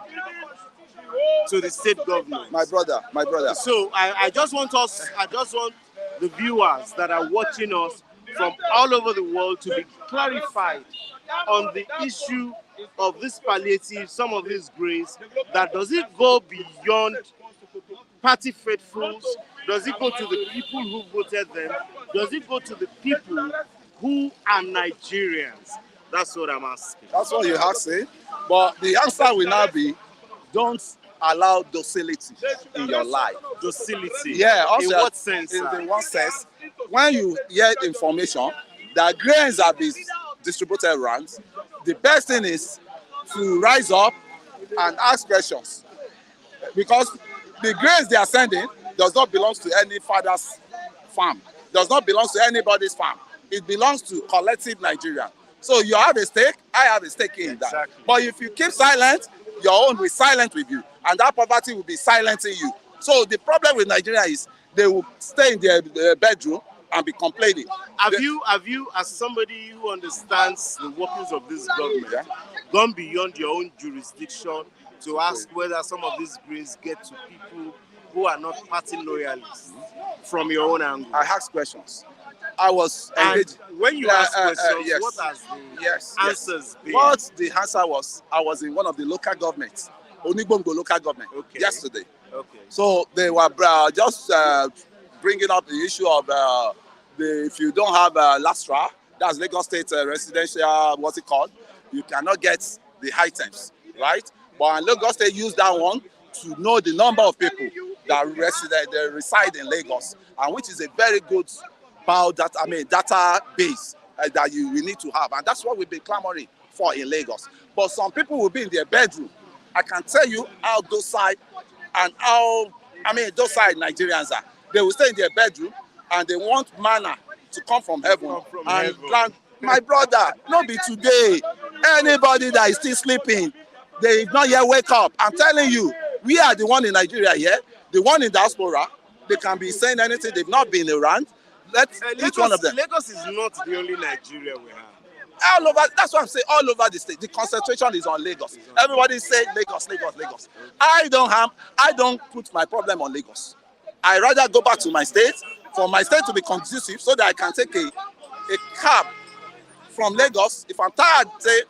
to the state government. My brother. So I just want the viewers that are watching us from all over the world to be clarified on the issue of this palliative, some of these grains, that does it go beyond party faithfuls? Does it go to the people who voted them? Does it go to the people Who are Nigerians? That's what I'm asking. That's what you have said. But the answer will now be, don't allow docility in your life. Docility. Yeah, also In what sense? In the one sense, when you hear information that grains are being distributed around, the best thing is to rise up and ask questions. Because the grains they are sending does not belong to any father's farm, does not belong to anybody's farm. It belongs to collective Nigeria. So you have a stake, I have a stake in that. But if you keep silent, your own will silent with you, and that poverty will be silencing you. So the problem with Nigeria is they will stay in their bedroom and be complaining. Have you, as somebody who understands the workings of this government, gone beyond your own jurisdiction to ask whether some of these grains get to people who are not party loyalists from your own angle? I asked questions. I was engaged. When you ask questions, yes. what has the answers been? What the answer was, I was in one of the local governments, Onigbongo local government, yesterday. Okay. So they were just bringing up the issue of if you don't have Lastra, that's Lagos State residential, what's it called? You cannot get the items, right? But Lagos State used that one to know the number of people that reside in Lagos, and which is a very good database that we need to have, and that's what we've been clamoring for in Lagos. But some people will be in their bedroom. I can tell you how docile and docile Nigerians are. They will stay in their bedroom and they want manna to come from heaven and plant. My brother, not be today. Anybody that is still sleeping, they not yet wake up. I'm telling you, we are the one in Nigeria here, the one in diaspora. They can be saying anything. They've not been around. Let each one of them. Lagos is not the only Nigeria we have. All over, that's what I'm saying, all over the state. The concentration is on Lagos. Everybody say Lagos, Lagos, Lagos. I don't put my problem on Lagos. I rather go back to my state, for my state to be conducive, so that I can take a cab from Lagos. If I'm tired, say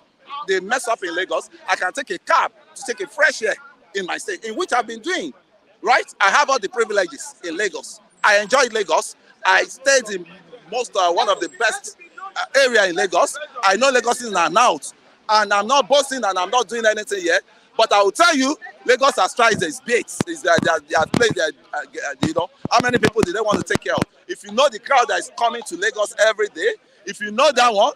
they mess up in Lagos, I can take a cab to take a fresh air in my state, in which I've been doing, right? I have all the privileges in Lagos. I enjoyed Lagos. I stayed in one of the best area in Lagos. I know Lagos is an out, and I'm not boasting and I'm not doing anything yet. But I will tell you, Lagos has tried its bait. They have played their, how many people do they want to take care of? If you know the crowd that is coming to Lagos every day, if you know that one,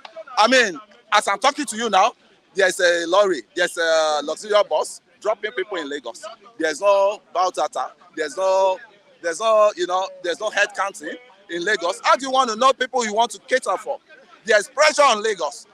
as I'm talking to you now, there's a lorry, there's a luxurious bus dropping people in Lagos. There's no data, there's no head counting in Lagos. How do you want to know people you want to cater for? There's pressure on Lagos.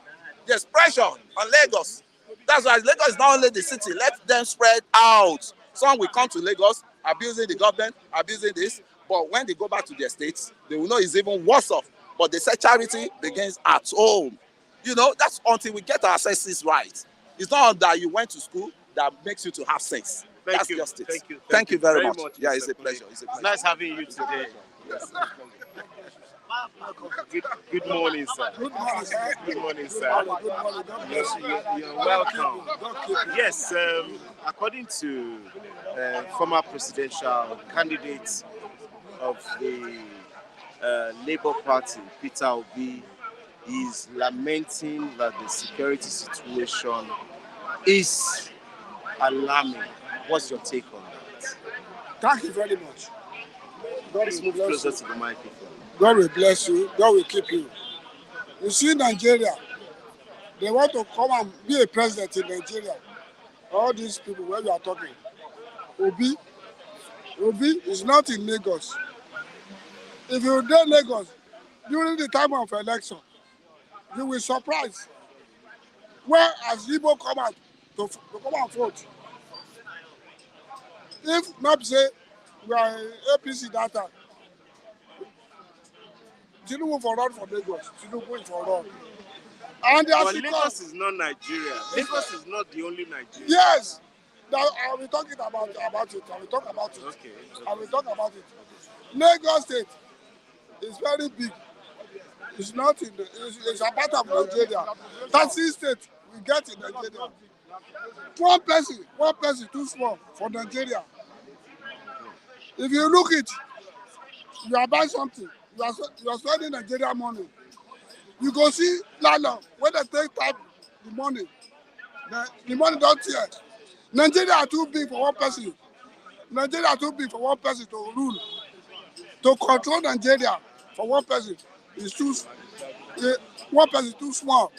There's pressure on Lagos. That's why Lagos is not only the city. Let them spread out. Some will come to Lagos, abusing the government, abusing this. But when they go back to their states, they will know it's even worse off. But they say charity begins at home. That's until we get our senses right. It's not that you went to school that makes you to have sense. That's just it. Thank you very much. Yeah, it's a pleasure. It's nice having you today. Yes. Good morning, sir. Good morning, sir. Good morning, sir. You're welcome. Yes, according to former presidential candidate of the Labour Party, Peter Obi, is lamenting that the security situation is alarming. What's your take on that? Thank you very much. Please move closer to the microphone. God will bless you. God will keep you. You see, Nigeria, they want to come and be a president in Nigeria. All these people where you are talking. Obi is not in Lagos. If you do Lagos during the time of election, you will surprise. Where as Igbo come out to come and vote. If not say we are APC that time, Tinubu for run for Lagos. Tinubu for run. And but Lagos is not Nigeria. Lagos is not the only Nigeria. Yes. Now, I will talk about it. I will talk about it. Okay. I will talk about it. Lagos State is very big. It's not in the. It's a part of Nigeria. 30 states we get in Nigeria. One person too small for Nigeria. If you look it, you are buying something. You are spending Nigeria money. You go see landlord when they take type the money. The money don't here. Nigeria are too big for one person. Nigeria are too big for one person to rule. To control Nigeria for one person is too. One person is too small.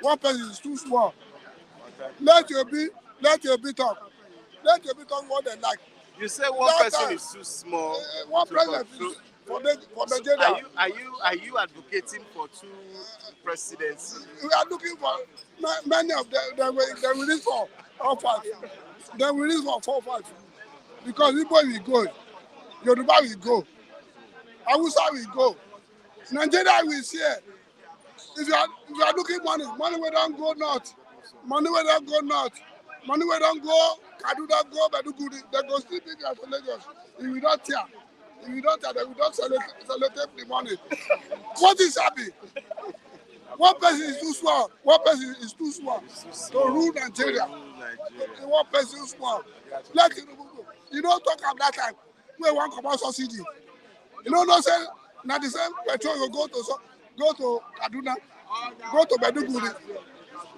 One person is too small. Let your be talk. Let your be talk what they like. You say one person is too small. One president is for Nigeria. Are you advocating for two presidents? We are looking for many of them. They will reach for all 5. They will reach for 4 5. Because people will go. Yoruba will go. Hausa will go. Nigeria will share. If you are looking money will don't go north. Money will don't go north. Money will don't go Kaduna, go Maiduguri. They go still big as Lagos. If you don't tear, they will not sellotape the money. What is happening? One person is too small. One person is too small to rule Nigeria. One person is small. Let you don't talk about that time. We want to about subsidy. You know, no say now the same petrol will go to Kaduna, go to Maiduguri.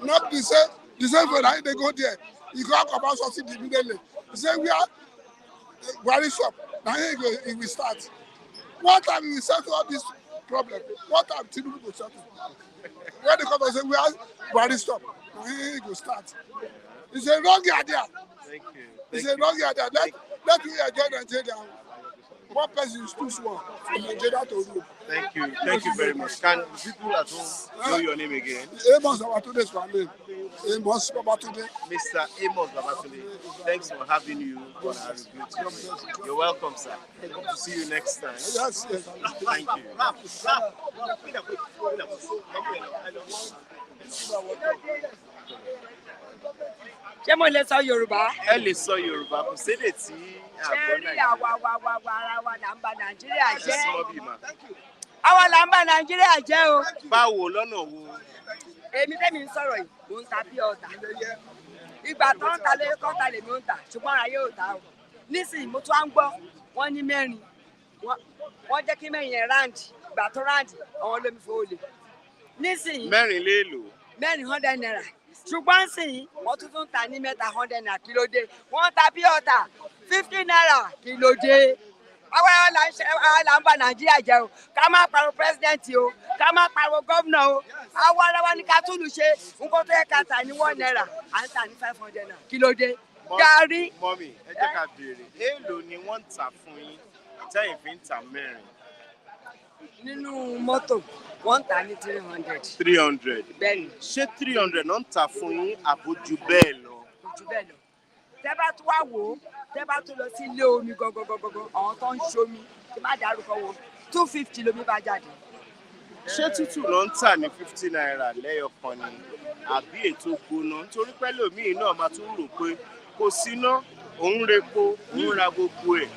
Not the same way that they go there. You can't come about subsidy immediately. You say we are very shop. Now it will start. What time we will settle all this problem? What time Tinubu will settle? When they come and say we are very stop. Now it will start. It's a wrong idea. Thank you. It's a wrong idea. Let me enjoy Nigeria. One person is too small for Nigeria to rule. Thank you. Thank you very much. Can people at home know your name again? Amos Babatunde is my name. Amos Babatunde. Mr. Amos Babatunde, thanks for having you on our review. You're welcome, sir. Hope to see you next time. Yes. Thank you. Ṣé mo lè sọ Yorùbá? Ẹ lè sọ Yorùbá kò sédè tí Ṣé rí àwa ara wa là ń ba Nàìjíríà jẹ́? àgbọ̀ náà. Àwa là ń ba Nàìjíríà jẹ́ o. Báwo lọ́nà wo? Èmi tẹ́mi ń sọ̀rọ̀ yìí, mò ń ta bí ọ̀tà. Ìgbà tó ń ta lé kọ́ta lèmi ń tà, ṣùgbọ́n ara yóò ta o. Nísìnyí mo tún á ń gbọ́, wọ́n ní mẹ́rin. Wọ́n jẹ́ kí mẹ́rin yẹn ráǹdì. Ìgbà tó ráǹdì, àwọn olómi fowó lè. Nísìnyí. Mẹ́rin léèlò. Mẹ́rin 100 naira. Ṣùgbọ́n sì wọ́n tún ta ní mẹ́ta 100 naira kí ló dé. Wọ́n ta bí ọ̀tà 50 naira kí ló dé. Àwa là ń ba Nàìjíríà jẹ́ o. Ká má pariwo pírẹ́sidẹ́ǹtì o. Ká má pariwo gómìnà o. Àwa ara wa ní ká túlù ṣe. Nǹkan tó yẹ ká tà ní 1 naira. À ń tà ní 500 naira kí ló dé. Gàrí. Mọ́mì, ẹ jẹ́ ká béèrè. Èèlò ni wọ́n ń tà fún yín tẹ́yìn fi ń tà mẹ́rin? Nínú mọ́tò, wọ́n ń tà ní 300. 300. Bẹ́ẹ̀ni. Ṣé 300 náà ń tà fún yín àbójú bẹ́ẹ̀ lọ? Jù bẹ́ẹ̀ lọ. Tẹ́ bá tún wá wò ó, tẹ́ bá tún lọ sí ilé omi gangan, àwọn tó ń ṣomi, tí má dárúkọ wọn, 250 lomi bá jáde. Ṣé tútù ló ń tà ní 50 naira lẹ́yọ̀kan ni àbí ètò gbóná? Nítorí pé lòmíì náà máa tún rò pé kò síná, òun repo, òun ra gbogbo ẹ̀.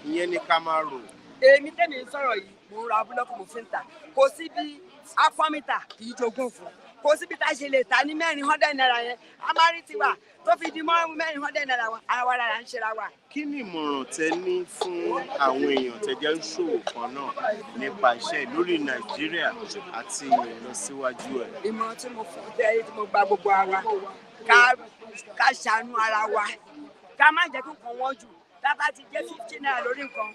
Ìyẹn ni ká máa rò. Èmi tẹ́mi ń sọ̀rọ̀ yìí, mo ń ra búlọ́ọ̀kù mo fi ń tà. Kò sí bí afọ́mítà kì í jogún fún. Kò sí bí tá a ṣe lè tà ní mẹ́rin 100 naira yẹn. A máa rí tiwa tó fi di mọ́ mẹ́rin 100 naira wa. Ara wa lára ń ṣera wa. Kí ni ìmọ̀ràn tẹ ní fún àwọn èèyàn tẹ́jẹ́ ń ṣòwò kan náà nípa iṣẹ́ lórí Nàìjíríà àti ìlọsíwájú ẹ̀? Ìmọ̀ràn tí mo fún tẹ́lẹ̀ tí mo gba gbogbo ara ká ṣàánú ara wa. Ká má jẹ́ kí nǹkan wọ́n jù. Tá a bá ti jẹ́ 50 naira lórí nǹkan,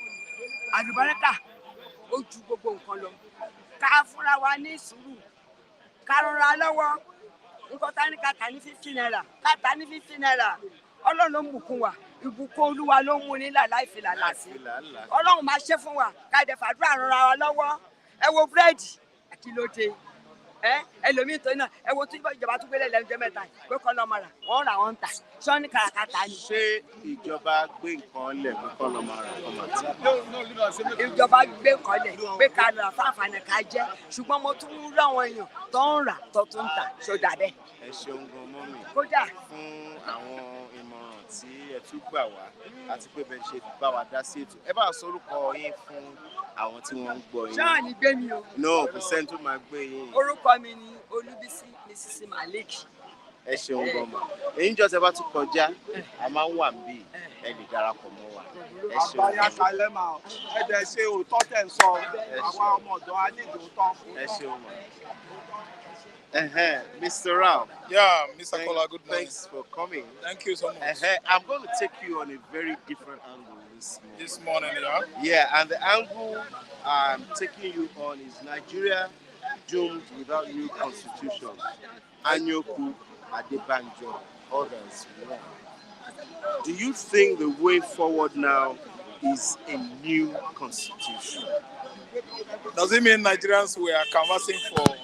àlùbáríkà ó ju gbogbo nǹkan lọ. Ká fúnra wa ní sùúrù. Ká rọra lọ́wọ́. Nǹkan tá ní ká tà ní 50 naira. Ká tà ní 50 naira. Ọlọ́run ló ń bùkún wa. Ìbùkún Olúwa ló ń mú ní láì fi làlá sí. Ọlọ́run máa ṣe fún wa. Ká dẹ̀ fàdúrà rọra wa lọ́wọ́. Ẹ wo búrẹ́dì kí ló dé. Ẹlòmíì tó náà ẹ wo tí ìjọba tún gbélé lẹ́nu jẹ́ mẹ́ta pé kọ́ lọ́mọ rà wọ́n rà wọ́n ń tà ṣọ́ ní kàràkàtà ni. Ṣé ìjọba gbé nǹkan lẹ̀ pé kọ́ lọ́mọ rà kọ́ máa tà? Ìjọba gbé nǹkan lẹ̀ pé ká lọ àfáàfáàní ká jẹ́ ṣùgbọ́n mo tún rí àwọn èèyàn tó ń rà tó tún ń tà ṣọ́dà bẹ́ẹ̀. Ẹ ṣeun gan mọ́mì kódà fún àwọn ìmọ̀ràn tí ẹ tún gbà wá àti pé bẹ́ẹ̀ ṣe bá wa dá sí ètò. Ẹ bá sọ orúkọ yín fún àwọn tí wọ́n ń gbọ́ yín. ṣáà ní gbé mi o. No, kò sẹ́ni tó máa gbé yín. Orúkọ mi ni Olúbísí Mrs. Malik. Ẹ ṣeun gan mọ́. Èyí ń jọ tẹ bá tún kọjá, a máa ń wà níbí. ẹ lè darapọ̀ mọ́ wa. Ẹ ṣeun. Àbáyá kalẹ̀ máa ẹ dẹ̀ ṣe òótọ́ tẹ̀ ń sọ àwọn ọmọ ọ̀dọ́ á ní ìdòótọ́. Ẹ ṣeun ma. Mr. Rao. Yeah, Mr. Kola, good morning. Thanks for coming. Thank you so much. I'm going to take you on a very different angle This morning, yeah? Yeah, and the angle I'm taking you on is Nigeria doomed without new constitution. Anyoku, Adebanjo, others. Do you think the way forward now is a new constitution? Does it mean Nigerians were canvassing for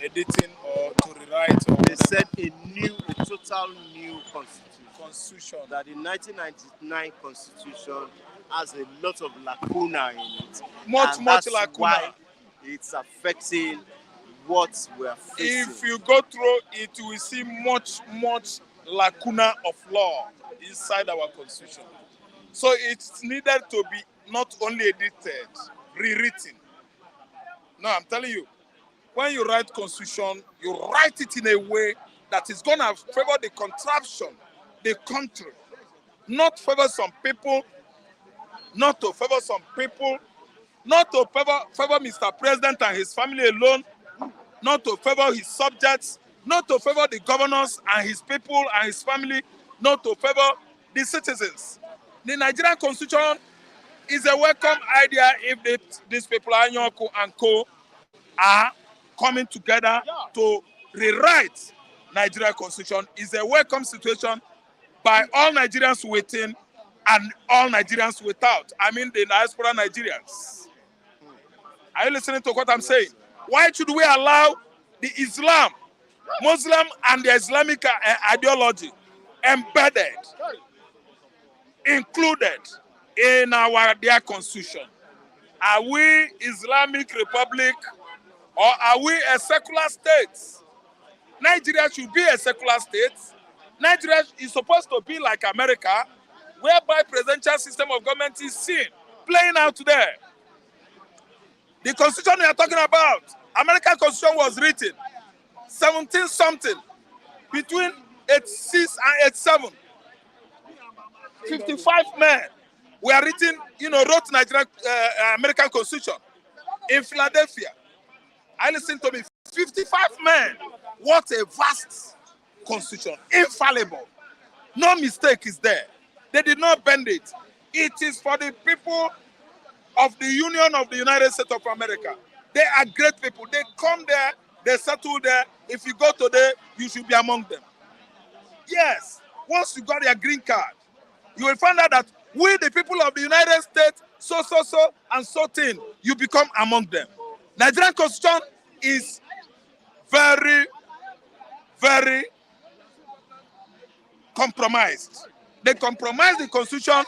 editing or to rewrite? Or they said a total new constitution. That the 1999 constitution has a lot of lacuna in it. Much lacuna. Why it's affecting what we're facing. If you go through it, you will see much lacuna of law inside our constitution. So it's needed to be not only edited, rewritten. No, I'm telling you, when you write constitution, you write it in a way that is going to favor the contraption, the country, not favor some people, not to favor some people, not to favor Mr. President and his family alone, not to favor his subjects, not to favor the governors and his people and his family, not to favor the citizens. The Nigerian constitution is a welcome idea if these people, Anyoko and Co, are coming together to rewrite Nigerian constitution. Is a welcome situation by all Nigerians within and all Nigerians without. I mean the diaspora Nigerians. Are you listening to what I'm saying? Why should we allow the Islam, Muslim and the Islamic ideology embedded, included in their constitution? Are we Islamic Republic or are we a secular state? Nigeria should be a secular state. Nigeria is supposed to be like America, whereby presidential system of government is seen, playing out there. The constitution we are talking about, American constitution was written 17-something, between 86 and 87. 55 men were written, wrote Nigerian American constitution in Philadelphia. I listen to me, 55 men. What a vast constitution, infallible. No mistake is there. They did not bend it. It is for the people of the Union of the United States of America. They are great people. They come there, they settle there. If you go today, you should be among them. Yes, once you got your green card, you will find out that we, the people of the United States, so, and so thing, you become among them. Nigerian constitution is very, very compromised. They compromise the constitution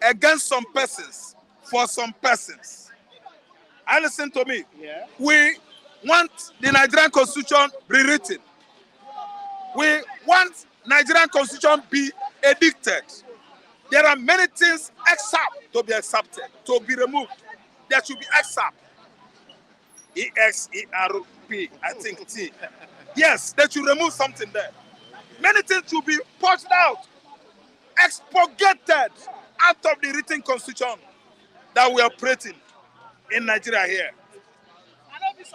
against some persons, for some persons. And listen to me. Yeah. We want the Nigerian constitution rewritten. We want Nigerian constitution be edicted. There are many things except to be accepted, to be removed. There should be except. E-X-E-R-P, I think T. Yes, they should remove something there. Many things should be pushed out, expurgated out of the written constitution that we are operating in Nigeria here.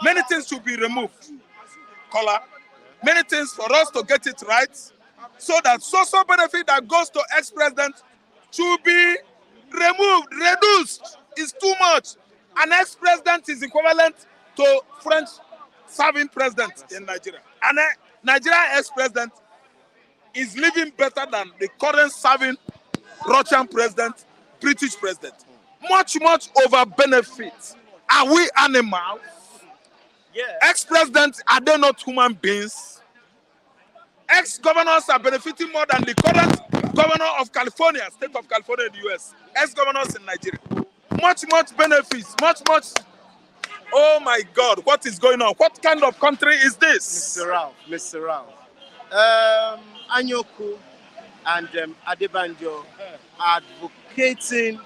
Many things should be removed. Color. Many things for us to get it right, so that social benefit that goes to ex-president should be removed, reduced. It's too much. An ex-president is equivalent to French serving president in Nigeria. And a Nigerian ex-president is living better than the current serving Russian president, British president. Much over benefit. Are we animals? Yeah. Ex-presidents, are they not human beings? Ex-governors are benefiting more than the current governor of California, state of California in the US. Ex-governors in Nigeria. Much benefits, much. Oh my God, what is going on? What kind of country is this? Mr. Rao. Anyoku and Adebanjo are advocating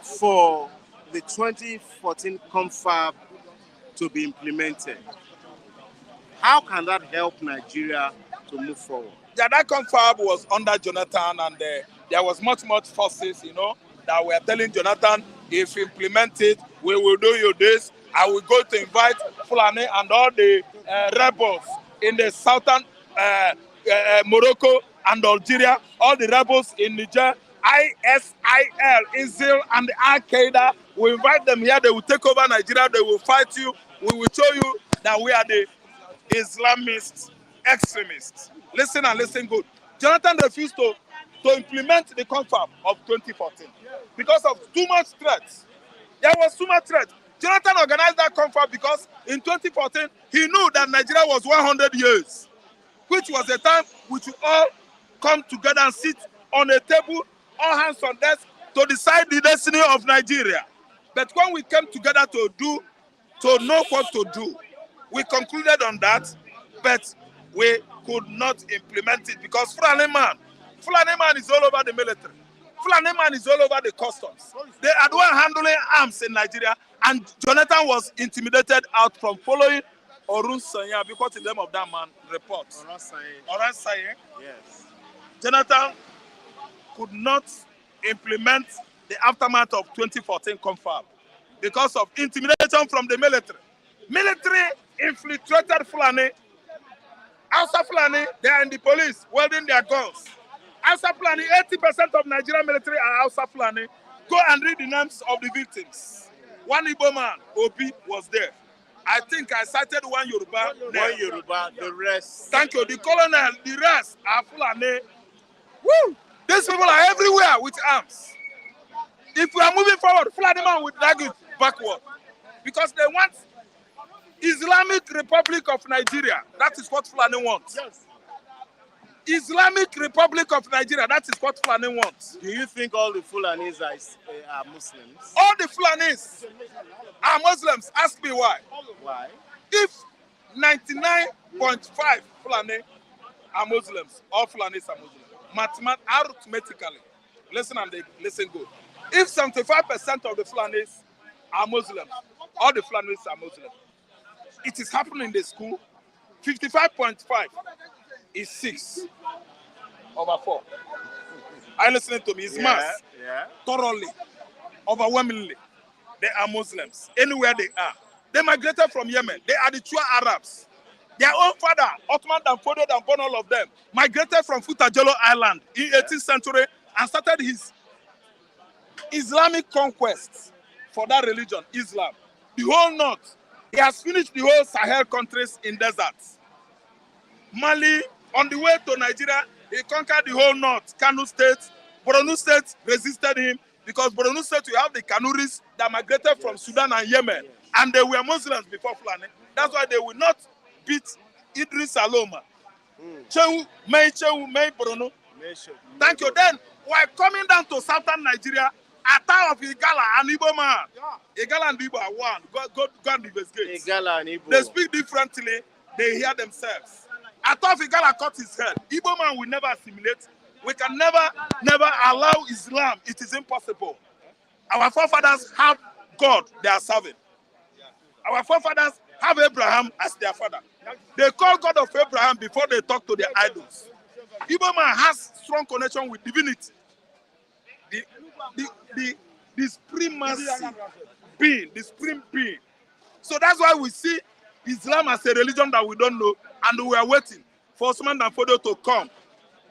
for the 2014 confab to be implemented. How can that help Nigeria to move forward? Yeah, that confab was under Jonathan and there was much forces, that were telling Jonathan, if you implement it, we will do you this. I will go to invite Fulani and all the rebels in the southern Morocco and Algeria, all the rebels in Niger, ISIL, Israel, and Al-Qaeda. We invite them here. They will take over Nigeria. They will fight you. We will show you that we are the Islamist extremists. Listen and listen good. Jonathan refused to implement the confab of 2014 because of too much threats. There was too much threat. Jonathan organized that confab because in 2014 he knew that Nigeria was 100 years, which was a time we should all come together and sit on a table, all hands on desk, to decide the destiny of Nigeria. But when we came together to know what to do, we concluded on that, but we could not implement it because Fulani man is all over the military. Fulani man is all over the customs. They are the one handling arms in Nigeria, and Jonathan was intimidated out from following Orun Sanya because the name of that man reports. Orun Sanya. Yes. Jonathan could not implement the aftermath of 2014 confab because of intimidation from the military. Military infiltrated Fulani. Outside Fulani, they are in the police, wielding their guns. Outside Fulani, 80% of Nigerian military are outside Fulani. Go and read the names of the victims. One Igbo man, Obi, was there. I think I cited one Yoruba. One Yoruba, the rest. Thank you. The colonel, the rest are Fulani. Woo! These people are everywhere with arms. If we are moving forward, Fulani man will drag it backward because they want Islamic Republic of Nigeria. That is what Fulani wants. Yes. Islamic Republic of Nigeria. That is what Fulani wants. Do you think all the Fulanis are Muslims? All the Fulanis are Muslims. Ask me why. Why? If 99.5 Fulani are Muslims, all Fulanis are Muslims. Arithmetically, listen and listen good. If 75% of the Fulanis are Muslims, all the Fulanis are Muslims. It is happening in the school. 55.5 is 6 over 4. Are you listening to me? It's mass. Yeah. Thoroughly, overwhelmingly, they are Muslims. Anywhere they are. They migrated from Yemen. They are the true Arabs. Their own father, Ottoman and Fodo and born all of them, migrated from Futajolo Island in 18th century and started his Islamic conquest for that religion, Islam. The whole north. He has finished the whole Sahel countries in deserts. Mali, on the way to Nigeria, he conquered the whole north, Kano State. Borno State resisted him because Borno State, you have the Kanuris that migrated from Sudan and Yemen. And they were Muslims before Fulani. That's why they will not beat Idris Aloma. Chewu, May Borno. Thank you. Then, while coming down to southern Nigeria, a town of Igala and Igbo man. Igala and Igbo are one. Go and investigate. Igala and Igbo. They speak differently. They hear themselves. A town of Igala cut his head. Igbo man will never assimilate. We can never allow Islam. It is impossible. Our forefathers have God they are serving. Our forefathers have Abraham as their father. They call God of Abraham before they talk to their idols. Igbo man has strong connection with divinity. The supremacy being, the supreme being. So that's why we see Islam as a religion that we don't know, and we are waiting for Osman and Fodo to come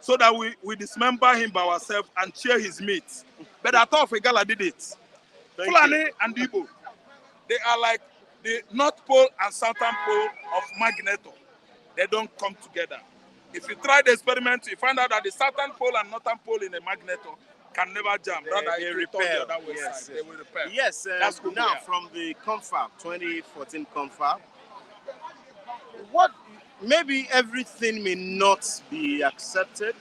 so that we dismember him by ourselves and share his meat. But I thought Igala did it. Fulani and Igbo, they are like the North Pole and Southern Pole of Magneto. They don't come together. If you try the experiment, you find out that the Southern Pole and Northern Pole in a Magneto can never jam. They repel. Yes, they will repel. Yes, that's good. Now, from the confab, 2014 confab, what maybe everything may not be accepted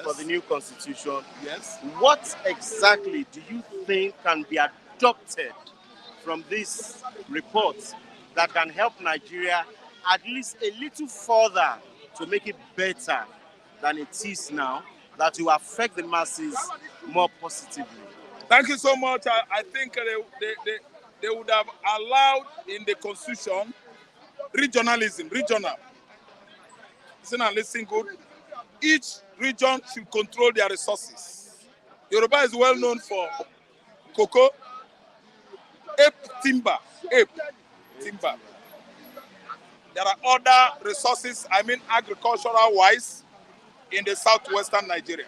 for the new constitution. Yes. What exactly do you think can be adopted from this report that can help Nigeria at least a little further to make it better than it is now, that will affect the masses more positively? Thank you so much. I think they would have allowed in the constitution regionalism, regional. Listen and listen good. Each region should control their resources. Yoruba is well known for cocoa, timber. There are other resources, agricultural wise, in the southwestern Nigeria.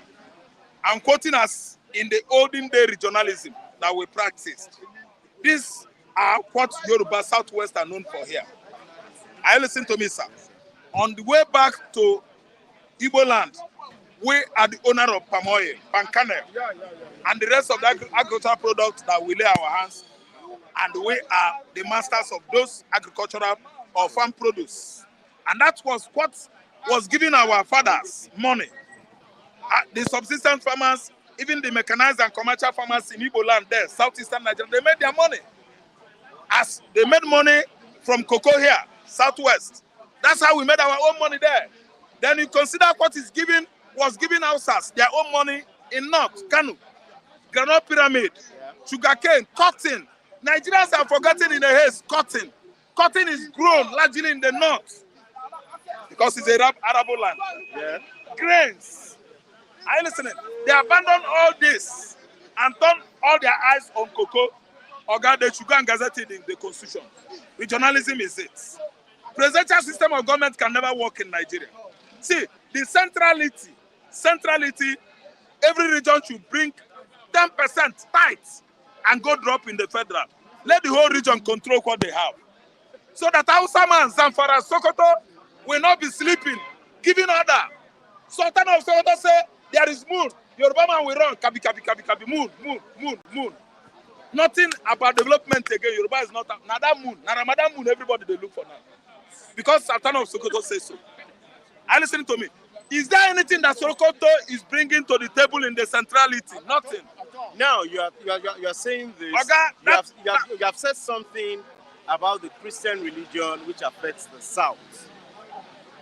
I'm quoting us in the olden day regionalism that we practiced. These are what Yoruba Southwest are known for here. I listen to me, sir. On the way back to Igbo land, we are the owner of palm oil, palm kernel, and the rest of the agricultural products that we lay our hands, and we are the masters of those agricultural or farm produce. And that was what was giving our fathers money. The subsistence farmers, even the mechanized and commercial farmers in Igbo land there, southeastern Nigeria, they made their money. As they made money from cocoa here, southwest. That's how we made our own money there. Then you consider what was giving Hausas their own money in North, Kanu, Granite Pyramid, sugarcane, cotton. Nigerians have forgotten in the haste cotton. Cotton is grown largely in the north because it's a arable land. Yeah. Grains. Are you listening? They abandoned all this and turned all their eyes on cocoa. They should go and gazette it in the constitution. Regionalism is it. Presidential system of government can never work in Nigeria. See, the centrality, every region should bring 10% tithes and go drop in the federal. Let the whole region control what they have. So that Hausa man, Zamfara, Sokoto will not be sleeping, giving order. Sultan of Sokoto say, there is moon. Yoruba man will run, kabi, moon. Nothing about development again. Yoruba is not another moon. Ramadan moon, everybody they look for now. Because Sultan of Sokoto says so. Are you listening to me? Is there anything that Sokoto is bringing to the table in the centrality? Nothing. Now you are saying this. You have said something about the Christian religion which affects the South.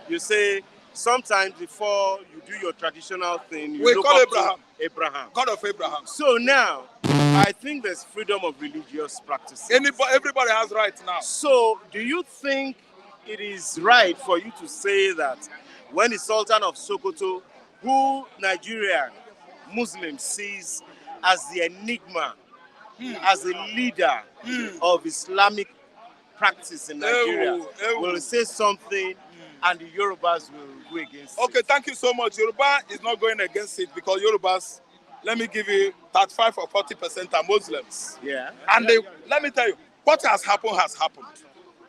You say sometimes before you do your traditional thing, you look call up to Abraham, God of Abraham. So now, I think there's freedom of religious practices. Everybody has rights now. So, do you think it is right for you to say that when the Sultan of Sokoto, who Nigerian Muslims sees as the enigma, as a leader of Islamic practice in Nigeria, will say something and the Yorubas will go against it? Okay, thank you so much. Yoruba is not going against it because Yorubas, let me give you 35 or 40% are Muslims. Yeah. And let me tell you, what has happened has happened.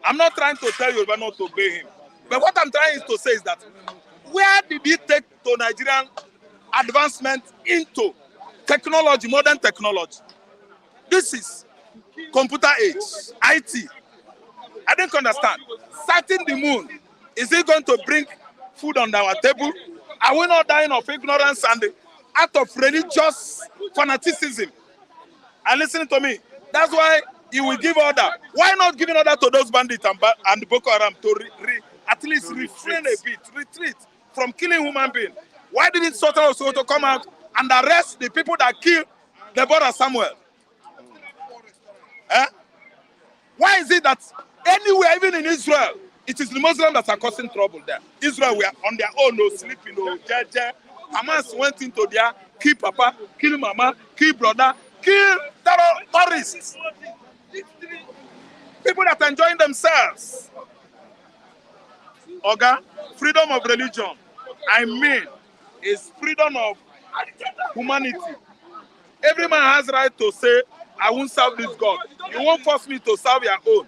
I'm not trying to tell Yoruba not to obey him. But what I'm trying to say is that where did he take to Nigerian advancement into technology, modern technology? This is computer age, IT. I didn't understand. Sighting the moon, is it going to bring food on our table? Are we not dying of ignorance and out of religious fanaticism? And listen to me. That's why he will give order. Why not giving order to those bandits and Boko Haram to at least refrain a bit, retreat from killing human beings? Why didn't Sultan of Sokoto come out and arrest the people that killed the brother Samuel? Why is it that anywhere, even in Israel, it is the Muslims that are causing trouble there? Israel were on their own, no sleeping, no jeje. Hamas went into there, kill papa, kill mama, kill brother, kill terrorists. People that are enjoying themselves. Oga, freedom of religion, is freedom of humanity. Every man has right to say, I won't serve this God. You won't force me to serve your own.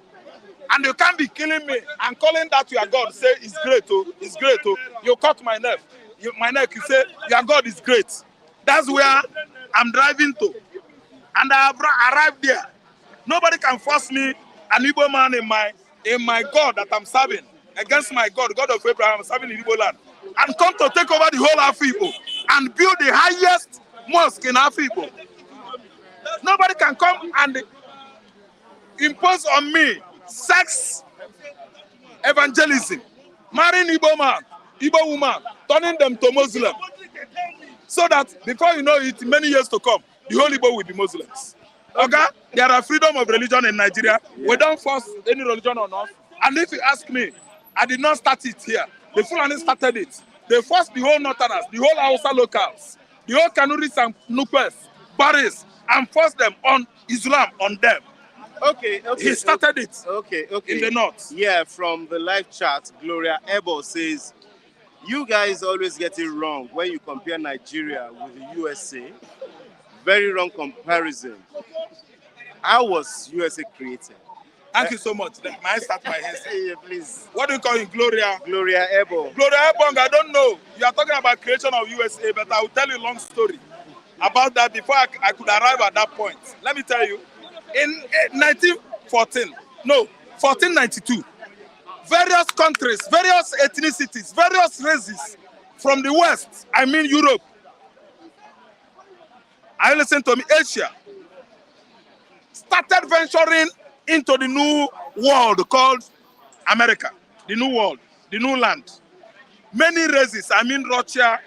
And you can't be killing me and calling that your God. Say, it's great, oh, it's great, oh. You cut my neck. You say, your God is great. That's where I'm driving to. And I have arrived there. Nobody can force me, an Igbo man in my God that I'm serving, against my God, God of Abraham, I'm serving in Igbo land, and come to take over the whole Africa and build the highest mosque in Africa. Nobody can come and impose on me sex evangelism, marrying Igbo man, Igbo woman, turning them to Muslim. So that before you know it, many years to come, the whole Igbo will be Muslims. Okay? There are freedom of religion in Nigeria. Yeah. We don't force any religion on us. And if you ask me, I did not start it here. The Fulani started it. They forced the whole Northerners, the whole Hausa locals, the whole Kanuris and Nupes, Paris and forced them on Islam on them. Okay. He started it Okay. in the north. Yeah, from the live chat, Gloria Ebo says, you guys always get it wrong when you compare Nigeria with the USA. Very wrong comparison. How was USA created? Thank you so much. May I start my answer? Yeah, please. What do you call it, Gloria? Gloria Ebo. Gloria Ebong, I don't know. You are talking about creation of USA, but I will tell you a long story about that before I could arrive at that point. Let me tell you, in 1492, various countries, various ethnicities, various races from the West, I mean Europe, I listen to me, Asia, started venturing into the new world called America, the new world, the new land. Many races, I mean Russia,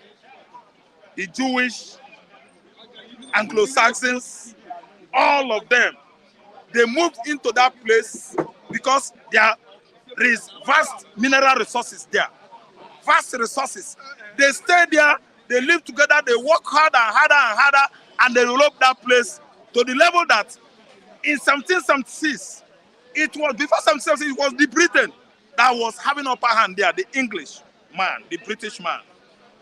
the Jewish, Anglo-Saxons, all of them, they moved into that place because there is vast mineral resources there. Vast resources. They stay there, they live together, they work harder and harder and harder, and they develop that place to the level that in 1776, it was, before 1776, it was the Britain that was having upper hand there, the English man, the British man.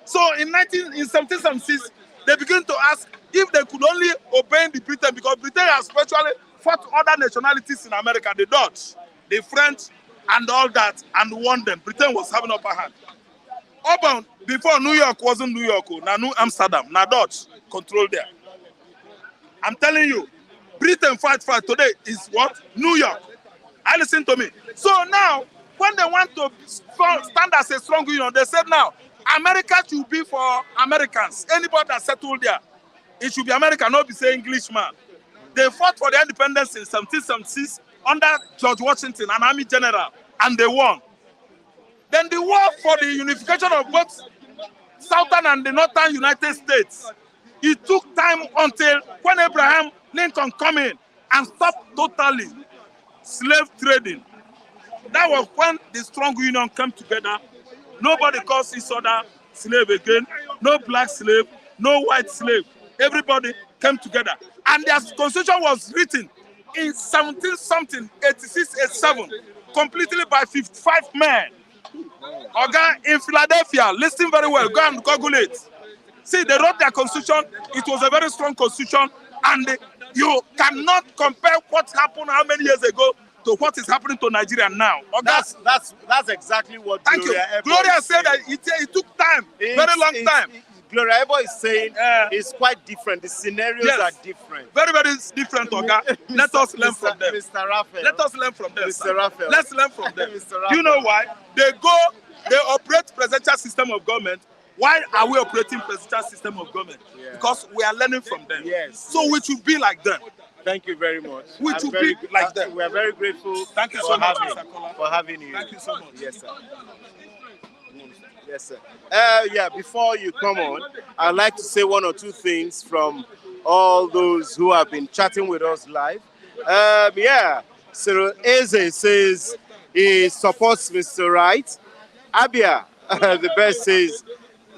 So in 1776, they began to ask if they could only obey the Britain, because Britain has virtually fought other nationalities in America, the Dutch, the French, and all that, and won them. Britain was having upper hand. Urban, before New York wasn't New York, now New Amsterdam, now Dutch control there. I'm telling you, Britain fight today is what? New York. I listen to me. So now, when they want to stand as a strong union, they said now, America should be for Americans. Anybody that settled there, it should be America, not be say Englishman. They fought for their independence in 1776 under George Washington, an army general, and they won. Then the war for the unification of both southern and the northern United States, it took time until when Abraham Lincoln come in and stopped totally slave trading. That was when the strong union came together. Nobody calls each other slave again. No black slave, no white slave. Everybody came together. And their constitution was written in 17-something, 86, 87, completely by 55 men. Okay, in Philadelphia, listen very well, go and Google it. See, they wrote their constitution. It was a very strong constitution, and you cannot compare what happened how many years ago to what is happening to Nigeria now. Okay? That's exactly what Thank Gloria you. Ebo Gloria is said saying. that it took time, very long time. Gloria Ebo is saying it's quite different. The scenarios are different. Very, very different, okay? Let us learn from them. Mr. Raphael. Let us learn from them. Mr. Raphael. Let's learn from them. Mr. Do you Raphael. know why? They operate presidential system of government. Why are we operating presidential system of government? Yeah. Because we are learning from them. Yes. So we should be like them. Thank you very much. We should be like them. We are very grateful. Thank you for so much, having, Mr. Kola. for having you. Thank you so much. Yes, sir. Yes, sir. Yeah, before you come on, I'd like to say one or two things from all those who have been chatting with us live. Cyril Eze says he supports Mr. Wright. Abia, the best, says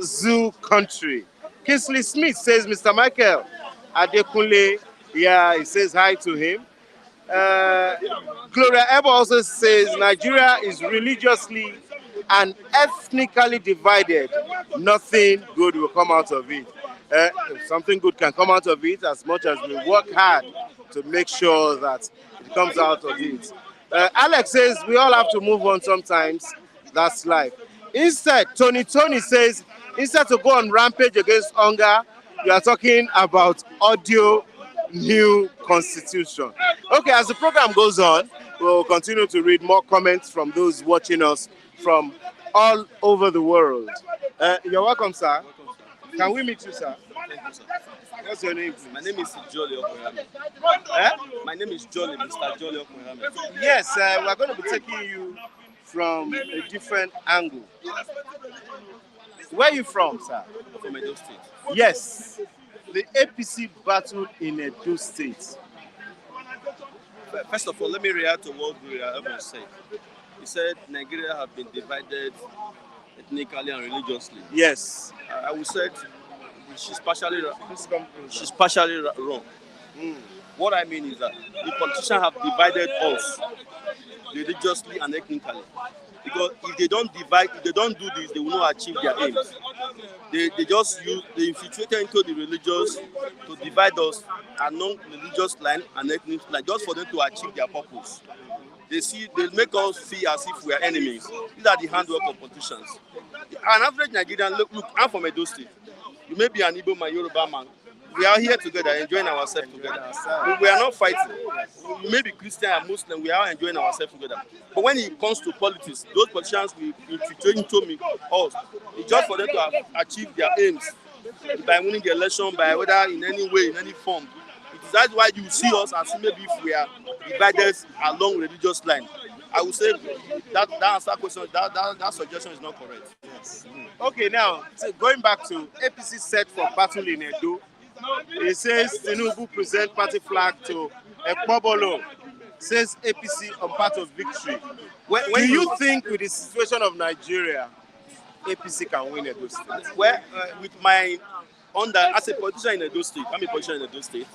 Zoo Country. Kingsley Smith says Mr. Michael Adekunle. Yeah, he says hi to him. Gloria Ebo also says Nigeria is religiously and ethnically divided. Nothing good will come out of it. Something good can come out of it as much as we work hard to make sure that it comes out of it. Alex says we all have to move on sometimes. That's life. Instead, Tony says, instead to go on rampage against hunger, you are talking about audio new constitution. Okay, as the program goes on, we'll continue to read more comments from those watching us from all over the world. You're welcome, sir. Can we meet you, sir? What's your name, please? My name is Jolly Okoyame. My name is Jolly, Mr. Jolly Okoyame. Yes, we're going to be taking you from a different angle. Where are you from, sir? From Edo State. Yes, the APC battle in Edo State. First of all, let me react to what Gloria Ebo said. He said Nigeria have been divided ethnically and religiously. Yes. I would say she's partially wrong. What I mean is that the politicians have divided us religiously and ethnically. Because if they don't do this, they will not achieve their aims. They infiltrated into the religious to divide us along religious line and ethnic line, just for them to achieve their purpose. They make us feel as if we are enemies. These are the handwork of politicians. An average Nigerian, look, I'm from Edo State. You may be an Igbo man, Yoruba man. We are here together, enjoying ourselves together. We are not fighting. We may be Christian and Muslim, we are enjoying ourselves together. But when it comes to politics, those politicians will infiltrate into us. It's just for them to achieve their aims by winning the election, by whether in any way, in any form. That's why you see us as maybe if we are divided along religious line. I would say that answer question, that suggestion is not correct. Yes. Okay, now so going back to APC set for battle in Edo, it says Tinubu present party flag to Ekpobolo. Says APC on path of victory. When do you think with the situation of Nigeria, APC can win Edo State? Well, with my as a politician in Edo State, I'm a politician in Edo State.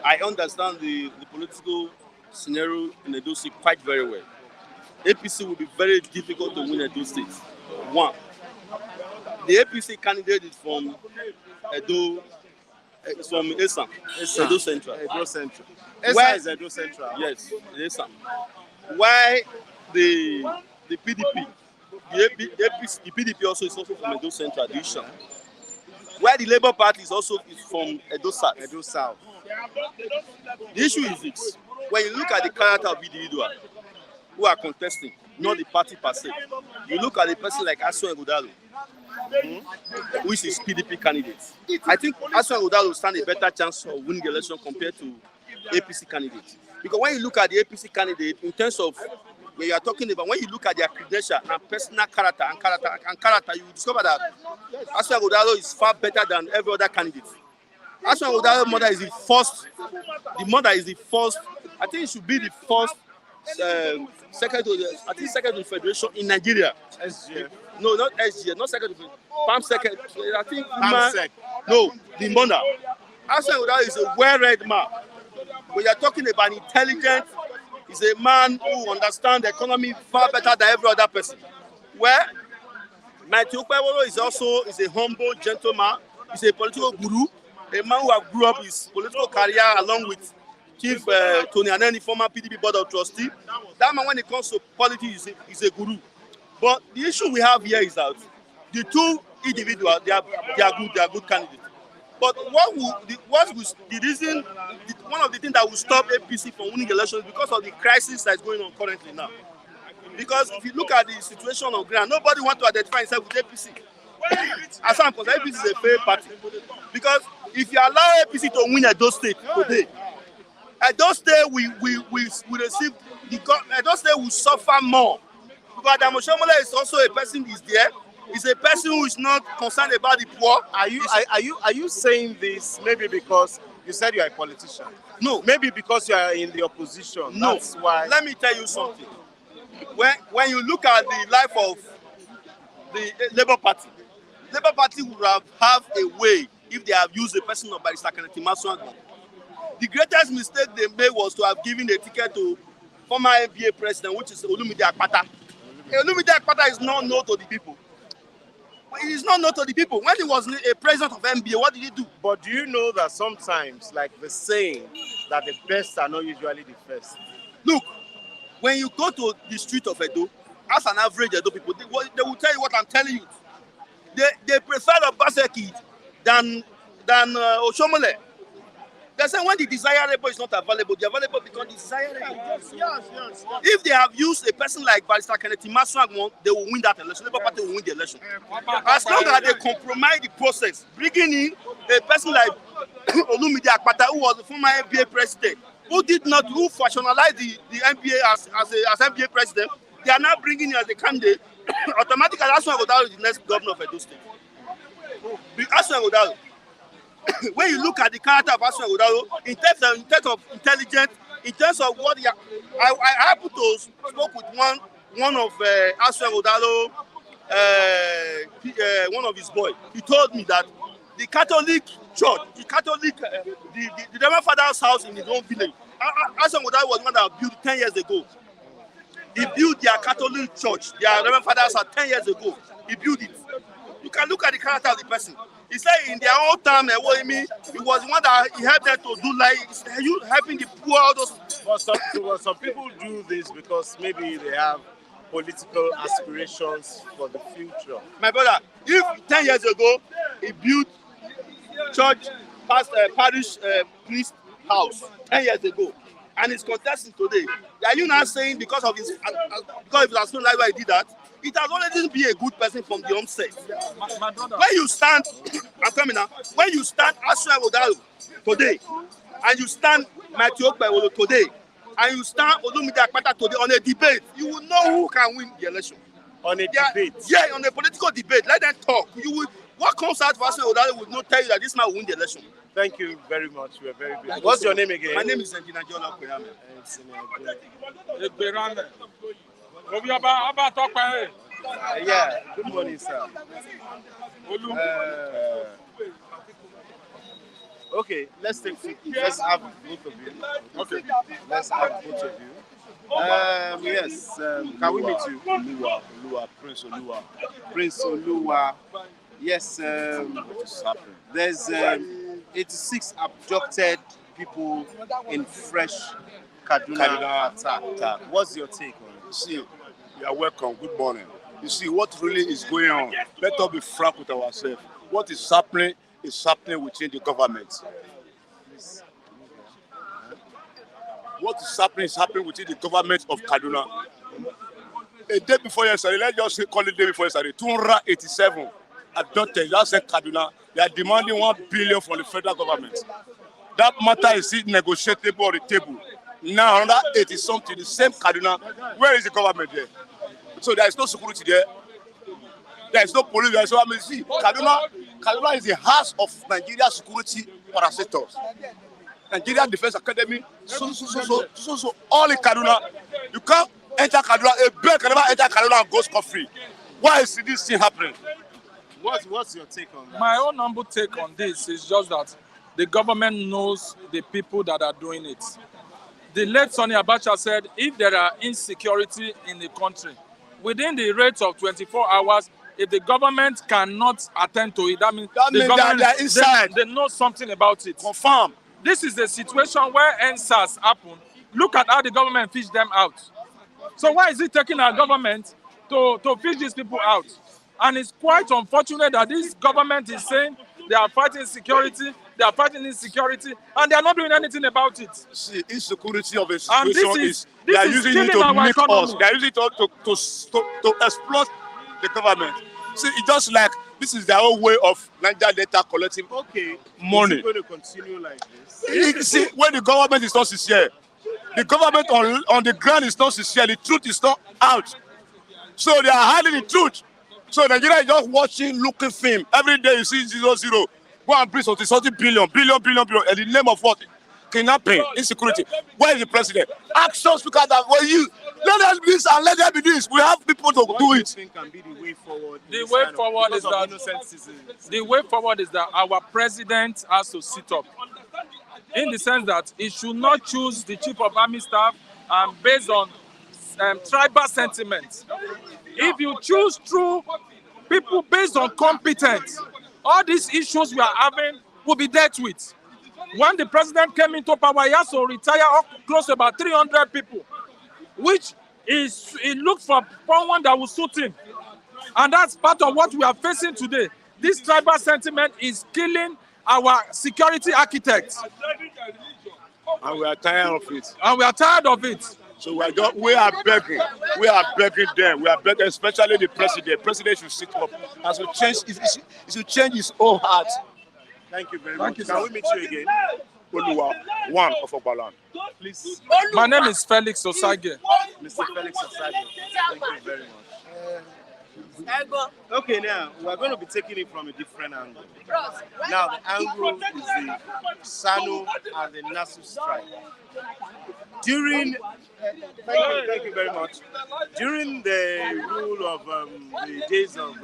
I understand the political scenario in Edo State quite very well. APC will be very difficult to win Edo State. One, the APC candidate is from Edo, it's from Esan, Edo Central. Edo Central. Esan is Edo Central. Yes, Esan. Why the PDP, the PDP also is also from Edo Central, the Ishan. Where the Labour Party is also from Edo South. Edo South. The issue is this: when you look at the character of individual who are contesting, not the party per se, you look at a person like Asun Egodalo, which is PDP candidate. I think Asun Egodalo will stand a better chance of winning the election compared to APC candidate. Because when you look at the APC candidate, in terms of when you are talking about, when you look at their credential and personal character, you will discover that Asun Egodalo is far better than every other candidate. Asun Egodalo's mother is the first. The mother is the first. I think it should be the first secretary of Federation in Nigeria. SGF. No, not SGF, not secretary. Palm secretary. I think Palm no, the mother. Asun Egodalo is a well-read man. When you are talking about intelligent, he's a man who understands the economy far better than every other person. Where Matthew Kwewolo is a humble gentleman. He's a political guru, a man who have grew up his political career along with Chief Tony Aneni, former PDP board of trustee. That man, when it comes to politics, is a guru. But the issue we have here is that the two individuals, they are good candidates. But one of the things that will stop APC from winning the election is because of the crisis that is going on currently now. Because if you look at the situation on ground, nobody wants to identify himself with APC. As I'm concerned, APC is a failed party. Because if you allow APC to win Edo State today, Edo State will suffer more. Because Adamo Shomole is also a person who is there. He's a person who is not concerned about the poor. Are you saying this maybe because you said you are a politician? No. Maybe because you are in the opposition. No. That's why. Let me tell you something. When you look at the life of the Labour Party would have a way if they have used the person of Barrister Kenneth Imasuagbo. The greatest mistake they made was to have given a ticket to former NBA president, which is Olumide Akpata. Olumide Akpata is not known to the people. He is not known to the people. When he was a president of NBA, what did he do? But do you know that sometimes, like the saying, that the best are not usually the first? Look, when you go to the street of Edo, as an average Edo people, they will tell you what I'm telling you. They prefer Obaseki than Oshomole. They say when the desirable is not available, the available becomes desirable. Yes. If they have used a person like Barrister Kenneth Imasuagbo, they will win that election. Labour Party will win the election. As long as they compromise the process, bringing in a person like Olumide Akpata, who was the former NBA president, who fashionalized the NBA as NBA president, they are now bringing in as a candidate. Automatically, Asun Egodalo is the next governor of Edo State. Asun Egodalo. When you look at the character of Asun Egodalo, in terms of intelligence, in terms of what I happened to spoke with one of Asun Egodalo, one of his boys. He told me that the Catholic church, the Catholic, the Reverend Father's house in his own village. Asan Odayo was one that built 10 years ago. He built their Catholic church, their Reverend Father's house 10 years ago. He built it. You can look at the character of the person. He said in their own time, he was the one that he helped them to do like helping the poor, all those. But some people do this because maybe they have political aspirations for the future. My brother, if 10 years ago he built church, parish priest house 10 years ago, and he's contesting today, are you now saying because of his aspiration life why he did that? It has already been a good person from the onset. My brother. When you stand, I'm coming now. When you stand Asra Odayo today, and you stand Matthew Okpewolo today, and you stand Olumide Akpata today on a debate, you will know who can win the election. On a debate? Yeah, on a political debate. Let them talk. What comes out for Asra Odayo will not tell you that this man will win the election. Thank you very much. We are very busy. What's your name again? My name is Engineer Jola Koyame. Yeah, good morning, sir. Okay, let's have both of you. Okay, let's have both of you. Yes, can we meet you? Oluwa, Prince Oluwa. Yes, there's 86 abducted people in fresh Kaduna attack. What's your take on it? See, you are welcome. Good morning. You see, what really is going on? Let us be frank with ourselves. What is happening within the government. What is happening within the government of Kaduna. A day before yesterday, let's just call it day before yesterday, 287 abducted, just said Kaduna. They are demanding 1 billion from the federal government. That matter is still negotiable on the table. Now, another 80-something, the same Kaduna. Where is the government there? So there is no security there. There is no police. There is no army. See, Kaduna is the house of Nigeria security parastators. Nigeria Defense Academy, so all in Kaduna. You can't enter Kaduna. A bird can never enter Kaduna and go scot-free. Why is this thing happening? What's your take on that? My own humble take on this is just that the government knows the people that are doing it. The late Sonny Abacha said, if there are insecurity in the country, within the rate of 24 hours, if the government cannot attend to it, that means the government they are inside. They know something about it. Confirm. This is the situation where NSAS happen. Look at how the government fish them out. So why is it taking our government to fish these people out? And it's quite unfortunate that this government is saying they are fighting security, and they are not doing anything about it. See, insecurity of a situation they are using it to make us. They are using it to exploit the government. See, it's just like this is their own way of Niger Delta collecting money. Is it going to continue like this? See, when the government is not sincere, the government on the ground is not sincere, the truth is not out. So they are hiding the truth. So Nigeria is just watching, looking film. Every day you see 0-0. Go and bring something billion. In the name of what? Kidnapping, insecurity. Where is the president? Action speaker that way you. Let them be this and let them be this. We have people to do it. Think can be the way forward? The way forward is that our president has to sit up. In the sense that he should not choose the chief of army staff based on tribal sentiments. If you choose true people based on competence, all these issues we are having will be dealt with. When the president came into power, he has to retire close to about 300 people, which is he looked for someone that will suit him. And that's part of what we are facing today. This tribal sentiment is killing our security architects. And we are tired of it. So we are begging them. We are begging, especially the president. President should sit up and should change his own heart. Thank you very much. Can we meet you again? Oluwa, one of Obaland. Please. My name is Felix Osage. Mr. Felix Osage. Thank you very much. Okay, now we are going to be taking it from a different angle. Now the angle is the Sano and the Nasu strike. During Thank you very much. During the rule of the days of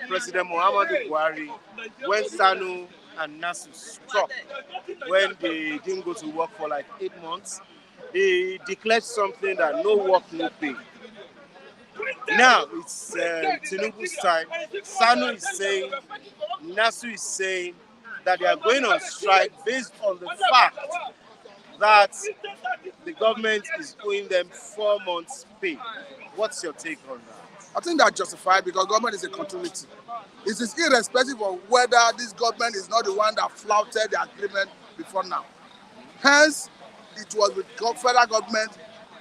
President Muhammadu Buhari, when Sanu and Nasu struck, when they didn't go to work for like 8 months, he declared something that no work, no pay. Now it's Tinubu's time. Sanu is saying, Nasu is saying that they are going on strike based on the fact that the government is owing them 4 months' pay. What's your take on that? I think that's justified because government is a continuity. It is irrespective of whether this government is not the one that flouted the agreement before now. Hence, it was with federal government.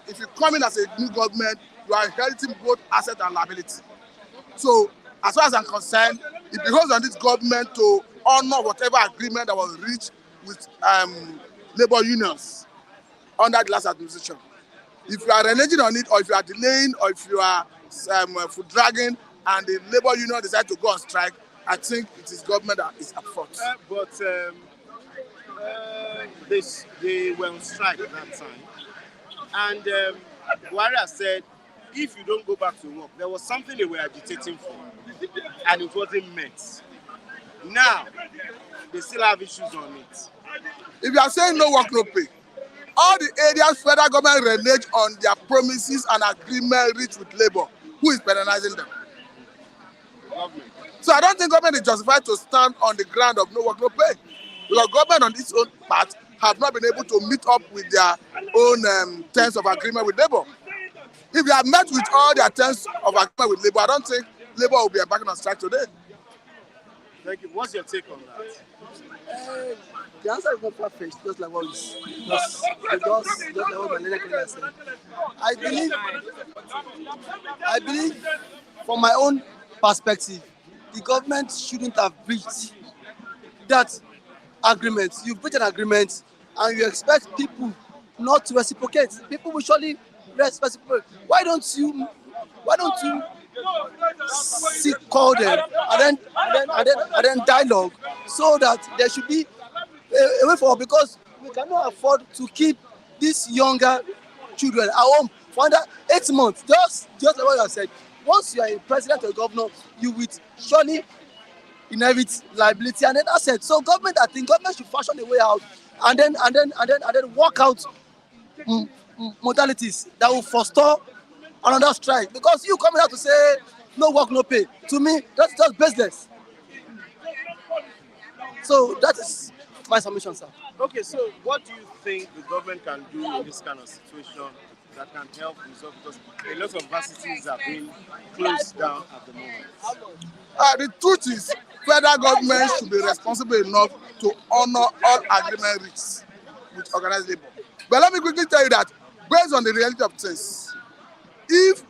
If you come in as a new government, you are inheriting both asset and liability. So, as far as I'm concerned, it behoves on this government to honor whatever agreement that was reached with labor unions under the last administration. If you are reneging on it, or if you are delaying, or if you are foot dragging, and the labor union decide to go on strike, I think it is government that is at fault. They were on strike at that time, and Buhari said, if you don't go back to work, there was something they were agitating for, and it wasn't met. Now, they still have issues on it. If you are saying no work, no pay, all the areas federal government renege on their promises and agreement reached with labor, who is penalizing them? Government. So I don't think government is justified to stand on the ground of no work, no pay. Because government on its own part have not been able to meet up with their own terms of agreement with labor. If they have met with all their terms of agreement with labor, I don't think labor will be embarking on strike today. Thank you. What's your take on that? The answer is not perfect, just like what just like what my colleague said. I believe, from my own perspective, the government shouldn't have breached that agreement. You breach an agreement, and you expect people not to reciprocate. People will surely reciprocate. Why don't you call them and then dialogue, so that there should be a way forward, because we cannot afford to keep these younger children at home for under 8 months. Just like what you have said. Once you are a president or a governor, you will surely inherit liability and then assets. So I think government should fashion a way out and then work out modalities that will forestall another strike. Because you coming out to say no work, no pay, to me that's just baseless. So that is my submission, sir. Okay, so what do you think the government can do in this kind of situation that can help resolve? Because a lot of varsities are being closed down at the moment. The truth is, federal government should be responsible enough to honor all agreement reached with organized labor. But let me quickly tell you that, based on the reality of things, if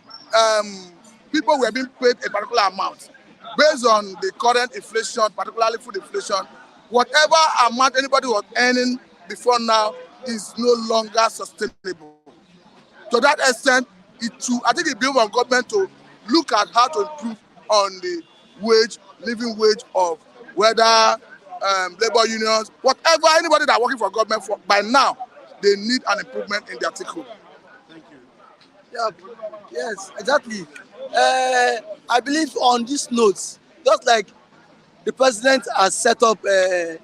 people were being paid a particular amount, based on the current inflation, particularly food inflation, whatever amount anybody was earning before now is no longer sustainable. To that extent, I think it behooves on government to look at how to improve on the living wage of whether labor unions, whatever, anybody that working for government by now, they need an improvement in their take home. Thank you. Yeah, yes, exactly. I believe on these notes, just like the president has set up the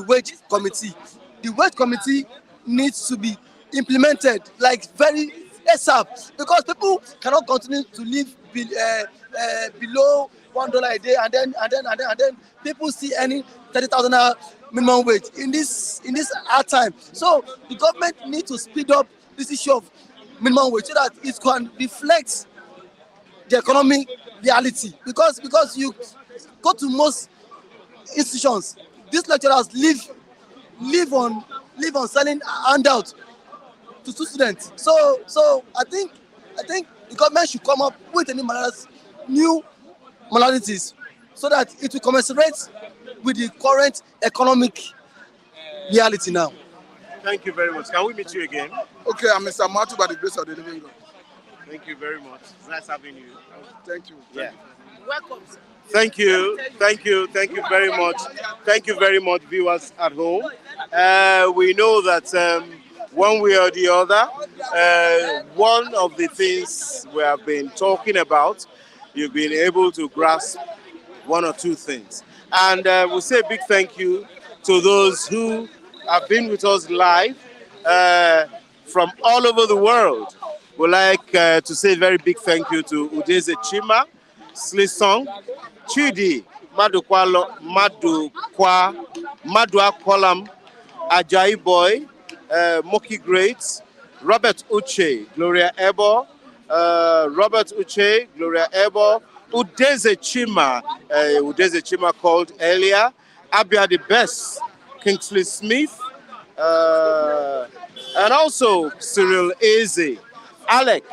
wage committee. The wage committee needs to be implemented like very ASAP, because people cannot continue to live below $1 a day, and then people see any 30,000 minimum wage in this hard time. So the government needs to speed up this issue of minimum wage so that it can reflect the economic reality. Because you go to most institutions, these lecturers live on selling handouts to students. So I think the government should come up with new modalities so that it will commensurate with the current economic reality now. Thank you very much. Can we meet you again? Okay, I'm Mr. Matu, by the grace of the living God. Thank you very much. It's nice having you. Thank you. Yeah. Welcome. Thank you very much. Thank you very much, viewers at home. We know that one way or the other. One of the things we have been talking about, you've been able to grasp one or two things. And we'll say a big thank you to those who have been with us live from all over the world. We'd like to say a very big thank you to Udeze Chima, Slisong, Chidi, Madua Kolam, Ajayi Boy, Moki Great, Robert Uche, Gloria Ebo, Robert Uche, Gloria Ebo, Udeze Chima called earlier, Abia the Best, Kingsley Smith, and also Cyril Eze, Alec.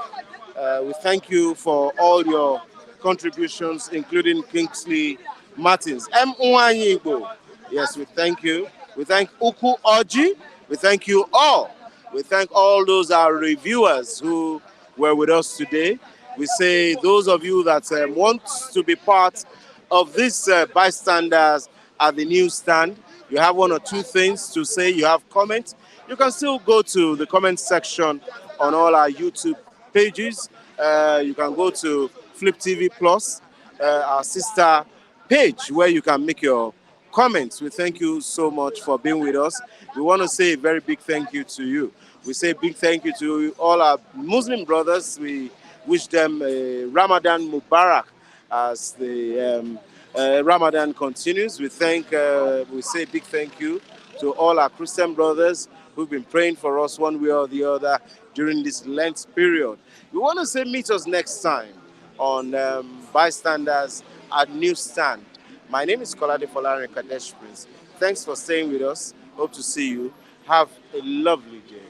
We thank you for all your contributions, including Kingsley Martins. M. Uwanyibo, yes, we thank you. We thank Uku Oji. We thank you all. We thank all those our reviewers who were with us today. We say those of you that want to be part of this bystanders at the newsstand, you have one or two things to say, you have comments, you can still go to the comment section on all our YouTube pages. You can go to Flip TV Plus, our sister page, where you can make your comments. We thank you so much for being with us. We want to say a very big thank you to you. We say big thank you to all our Muslim brothers. We wish them a Ramadan Mubarak as the Ramadan continues. We say big thank you to all our Christian brothers who've been praying for us one way or the other during this Lent period. We want to say meet us next time on Bystanders at Newsstand. My name is Kolade Folare Kadesh Prince. Thanks for staying with us. Hope to see you. Have a lovely day.